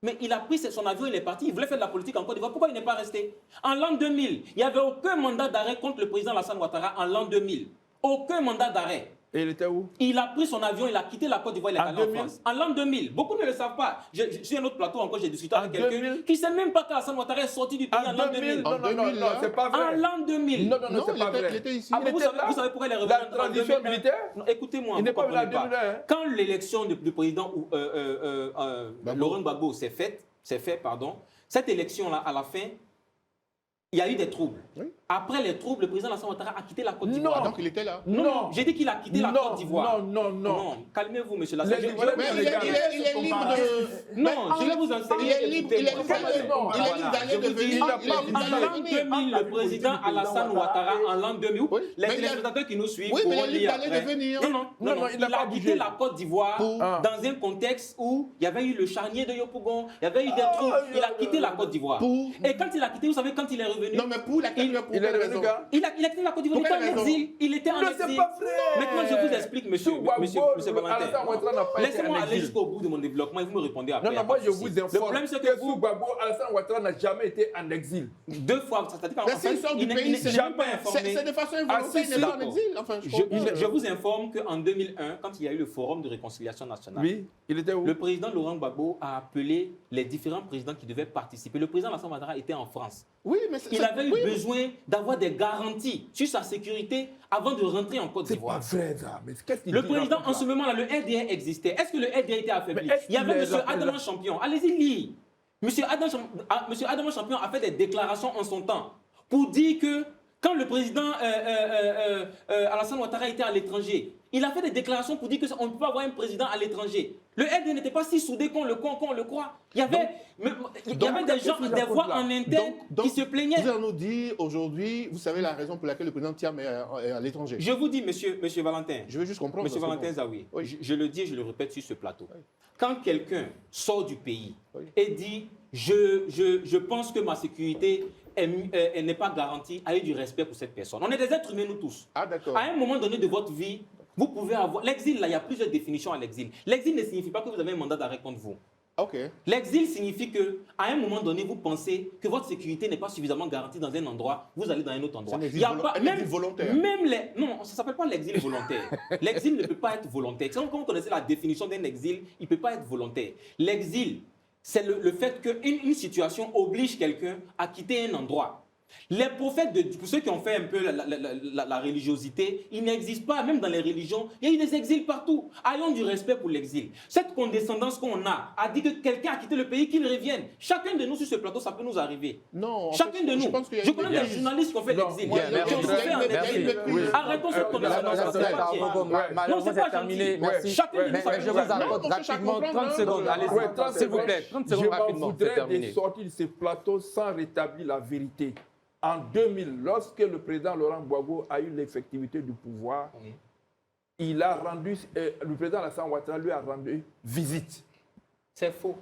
mais il a pris son avion, il est parti, il voulait faire de la politique en Côte d'Ivoire. Pourquoi il n'est pas resté? En l'an 2000, il n'y avait aucun mandat d'arrêt contre le président Alassane Ouattara en l'an 2000. Aucun mandat d'arrêt. Et il était où? Il a pris son avion, il a quitté la Côte d'Ivoire, il est allé en France. En l'an 2000. Beaucoup ne le savent pas. Sur un autre plateau encore, j'ai discuté avec quelqu'un qui ne sait même pas qu'Alassane Ouattara est sorti du pays en l'an 2000. Non, c'est pas vrai. En l'an 2000. Non, c'est pas vrai. Il était ici. Vous savez pourquoi il est revenu La transition militaire? Écoutez-moi. Il n'est pas venu en 2001. Quand l'élection du président Laurent Gbagbo s'est faite, cette élection-là, à la fin, il y a eu des troubles. Oui. Après les troubles, le président Alassane Ouattara a quitté la Côte d'Ivoire. Donc il était là. Non. J'ai dit qu'il a quitté la Côte d'Ivoire. Non. Calmez-vous, monsieur Lassane. Il est libre de... Non, je vais vous enseigner. Il est libre d'aller devenir... En l'an 2000, le président Alassane Ouattara, en l'an 2000, les téléspectateurs qui nous suivent pourront lire après. Non, il a quitté la Côte d'Ivoire dans un contexte où il y avait eu le charnier de Yopougon, il y avait eu des troubles. Il a quitté la Côte d'Ivoire. Et quand il a quitté, vous savez, quand il est revenu... Non, mais pour la il a quitté la Côte d'Ivoire, il était en exil. Il était en exil. C'est pas vrai. Maintenant, je vous explique, monsieur Valentin. Laissez-moi aller jusqu'au bout de mon développement et vous me répondez après. Non, moi je vous informe. Le problème, c'est que sous Gbagbo, Alassane Ouattara n'a jamais été en exil. 2 fois, ça dit il n'est jamais informé. C'est de façon involontaire, il n'est pas en exil. Enfin, je vous informe qu'en 2001, quand il y a eu le forum de réconciliation nationale, oui, il était où? Le président Laurent Gbagbo a appelé les différents présidents qui devaient participer. Le président Alassane Ouattara était en France. Oui, mais il avait eu besoin d'avoir des garanties sur sa sécurité avant de rentrer en Côte d'Ivoire. C'est pas vrai, ça. Mais qu'est-ce qu'il dit? Le président, en ce moment-là, le RDR existait. Est-ce que le RDR était affaibli? Il y avait M. Adama Champion. Allez-y, lire. M. Adama Champion a fait des déclarations en son temps pour dire que quand le président Alassane Ouattara était à l'étranger, il a fait des déclarations pour dire qu'on ne peut pas avoir un président à l'étranger. Le RDR n'était pas si soudé qu'on le croit. Il y avait des gens, des voix en interne qui se plaignaient. Vous allez nous dire aujourd'hui, vous savez la raison pour laquelle le président Thiam est à l'étranger. Je vous dis, monsieur Valentin. Je veux juste comprendre. Monsieur Valentin Zawi, je le dis et je le répète sur ce plateau. Oui. Quand quelqu'un sort du pays et dit « je pense que ma sécurité n'est pas garantie », ayez du respect pour cette personne. On est des êtres humains, nous tous. Ah, d'accord. À un moment donné de votre vie, vous pouvez avoir... L'exil, là, il y a plusieurs définitions à l'exil. L'exil ne signifie pas que vous avez un mandat d'arrêt contre vous. Okay. L'exil signifie qu'à un moment donné, vous pensez que votre sécurité n'est pas suffisamment garantie dans un endroit, vous allez dans un autre endroit. Il y a pas même volontaire. Non, ça ne s'appelle pas l'exil volontaire. L'exil ne peut pas être volontaire. Comme vous connaissez la définition d'un exil, il ne peut pas être volontaire. L'exil, c'est le fait qu'une situation oblige quelqu'un à quitter un endroit. Les prophètes, pour ceux qui ont fait un peu la religiosité, ils n'existent pas, même dans les religions. Il y a eu des exils partout. Ayons du respect pour l'exil. Cette condescendance qu'on a dit que quelqu'un a quitté le pays, qu'il revienne. Chacun de nous sur ce plateau, ça peut nous arriver. Non. Chacun de nous. Je connais des journalistes qui ont fait l'exil. Arrêtons cette condescendance. Malheureusement, c'est terminé. Merci. Mais je vous accorde rapidement 30 secondes. Allez, s'il vous plaît, 30 secondes rapidement. Je voudrais sortir de ce plateau sans rétablir la vérité. En 2000, lorsque le président Laurent Gbagbo a eu l'effectivité du pouvoir, il a rendu, le président Alassane Ouattara lui a rendu visite. C'est faux.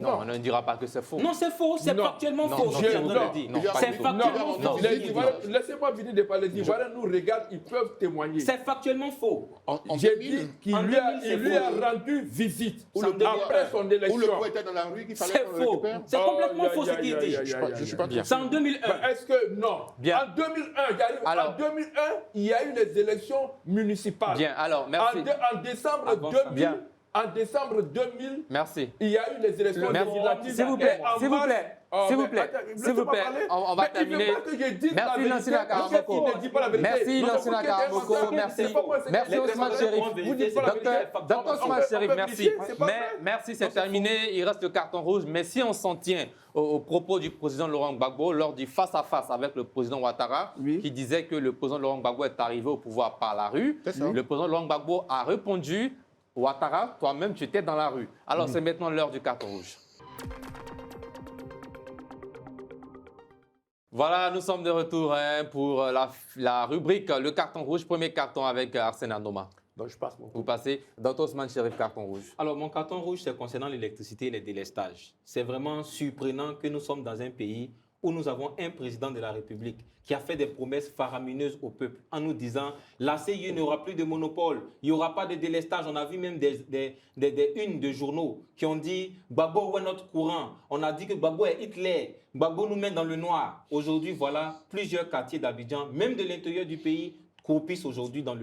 Non, on ne dira pas que c'est faux. Non, c'est faux, c'est Non. factuellement Non, faux. non, ce que je viens de non, le dire. non, C'est pas du tout. factuellement Non, faux. Les Ivoiriens, laissez-moi venir de parler. Les Ivoiriens nous regardent, ils peuvent témoigner. C'est factuellement faux. En J'ai 2000, dit qu'il En lui 2000, c'est a faux. rendu visite Où après son où le élection. poids était dans la rue, qu'il fallait C'est qu'on le faux. récupère. C'est complètement Oh, faux ce qui est dit. Je suis pas Bien. C'est en 2001. Est-ce que non? Bien. En 2001, j'arrive. Alors- En 2001, il y a eu les élections municipales. Bien, alors, merci. En décembre Avant 2000, ça. Bien. en décembre 2000, Merci. il y a eu les élections Merci. législatives. S'il vous plaît, Et en s'il vous mars- plaît, Oh, s'il vous mais plaît, attends, s'il vous laissez-moi plaît, parler. on va Mais il terminer. veut pas que je dise Merci, la Lansina vérité. Karamoko. Il ne dit pas la vérité. Merci, Non, Lansina c'est pas Karamoko. possible. Merci. C'est pas possible. Merci, Ousmane Chérif. Vous dites pas la vérité. Docteur Ousmane Chérif, merci. c'est pas vrai. Merci, c'est terminé. Il reste le carton rouge. Mais si on s'en tient aux propos du président Laurent Gbagbo lors du face-à-face avec le président Ouattara, Oui. qui disait que le président Laurent Gbagbo est arrivé au pouvoir par la rue, C'est ça. le président Laurent Gbagbo a répondu: Ouattara, toi-même, tu étais dans la rue. Alors, c'est maintenant l'heure du carton rouge. Voilà, nous sommes de retour pour la rubrique Le carton rouge. Premier carton avec Arsène Anoma. Donc, je passe mon tour. Vous passez. Dr Ousmane Chérif, carton rouge. Alors, mon carton rouge, c'est concernant l'électricité et les délestages. C'est vraiment surprenant que nous sommes dans un pays où nous avons un président de la République qui a fait des promesses faramineuses au peuple en nous disant la CIE n'aura plus de monopole, il n'y aura pas de délestage. On a vu même des unes de journaux qui ont dit Gbagbo est notre courant. On a dit que Gbagbo est Hitler. Gbagbo nous met dans le noir. Aujourd'hui, voilà, plusieurs quartiers d'Abidjan, même de l'intérieur du pays, croupissent aujourd'hui dans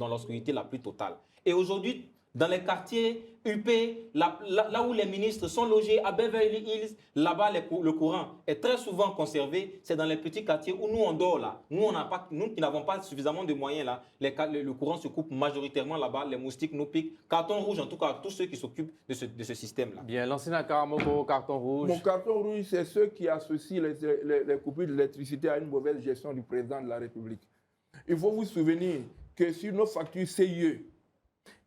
l'obscurité la plus totale. Et aujourd'hui, dans les quartiers UP, là où les ministres sont logés, à Beverly Hills, là-bas, le courant est très souvent conservé. C'est dans les petits quartiers où nous, on dort là. Nous qui n'avons pas suffisamment de moyens là, le courant se coupe majoritairement là-bas. Les moustiques nous piquent. Carton rouge, en tout cas, tous ceux qui s'occupent de ce système-là. Bien, Lansina Karamoko, carton rouge. Mon carton rouge, c'est ceux qui associent les coupures d'électricité à une mauvaise gestion du président de la République. Il faut vous souvenir que sur nos factures CIE,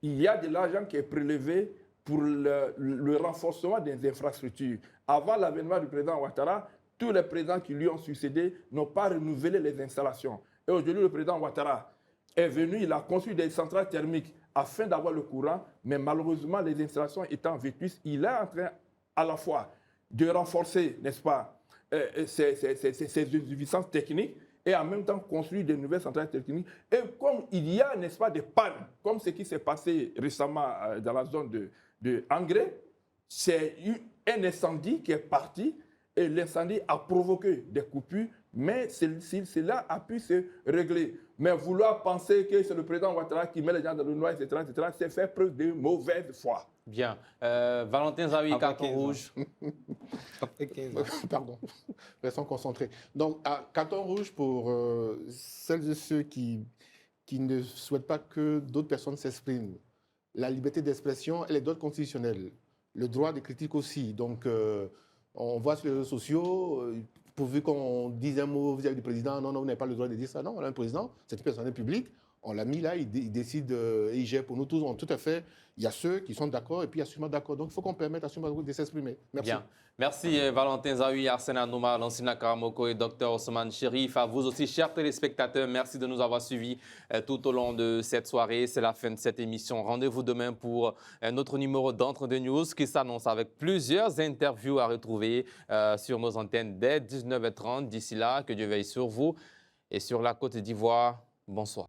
il y a de l'argent qui est prélevé pour le renforcement des infrastructures. Avant l'avènement du président Ouattara, tous les présidents qui lui ont succédé n'ont pas renouvelé les installations. Et aujourd'hui, le président Ouattara est venu, il a construit des centrales thermiques afin d'avoir le courant, mais malheureusement, les installations étant vétustes, il est en train à la fois de renforcer, n'est-ce pas, ses insuffisances techniques, et en même temps construire de nouvelles centrales techniques. Et comme il y a, n'est-ce pas, des pannes, comme ce qui s'est passé récemment dans la zone de Angré, c'est un incendie qui est parti et l'incendie a provoqué des coupures, mais cela a pu se régler. Mais vouloir penser que c'est le président Ouattara qui met les gens dans le noir, etc., c'est faire preuve de mauvaise foi. Bien. Valentin Zawi, Après carton 15 ans. rouge. Pardon, restons concentrés. Donc, carton rouge pour celles et ceux qui ne souhaitent pas que d'autres personnes s'expriment. La liberté d'expression, elle est d'ordre constitutionnel. Le droit de critique aussi. Donc, on voit sur les réseaux sociaux, pourvu qu'on dise un mot vis-à-vis du président, non, vous n'avez pas le droit de dire ça. Non, on a un président, c'est une personne publique. On l'a mis là, il décide, il gère pour nous tous. Tout à fait, il y a ceux qui sont d'accord et puis il y a sûrement d'accord. Donc, il faut qu'on permette à sûrement de s'exprimer. Merci. Bien. Merci Valentin Zawi, Arsène Anoma, Lansina Karamoko et Dr Ousmane Chérif. À vous aussi, chers téléspectateurs, merci de nous avoir suivis tout au long de cette soirée. C'est la fin de cette émission. Rendez-vous demain pour un autre numéro d'Entre deux News qui s'annonce avec plusieurs interviews à retrouver sur nos antennes dès 19h30. D'ici là, que Dieu veille sur vous et sur la Côte d'Ivoire. Bonsoir.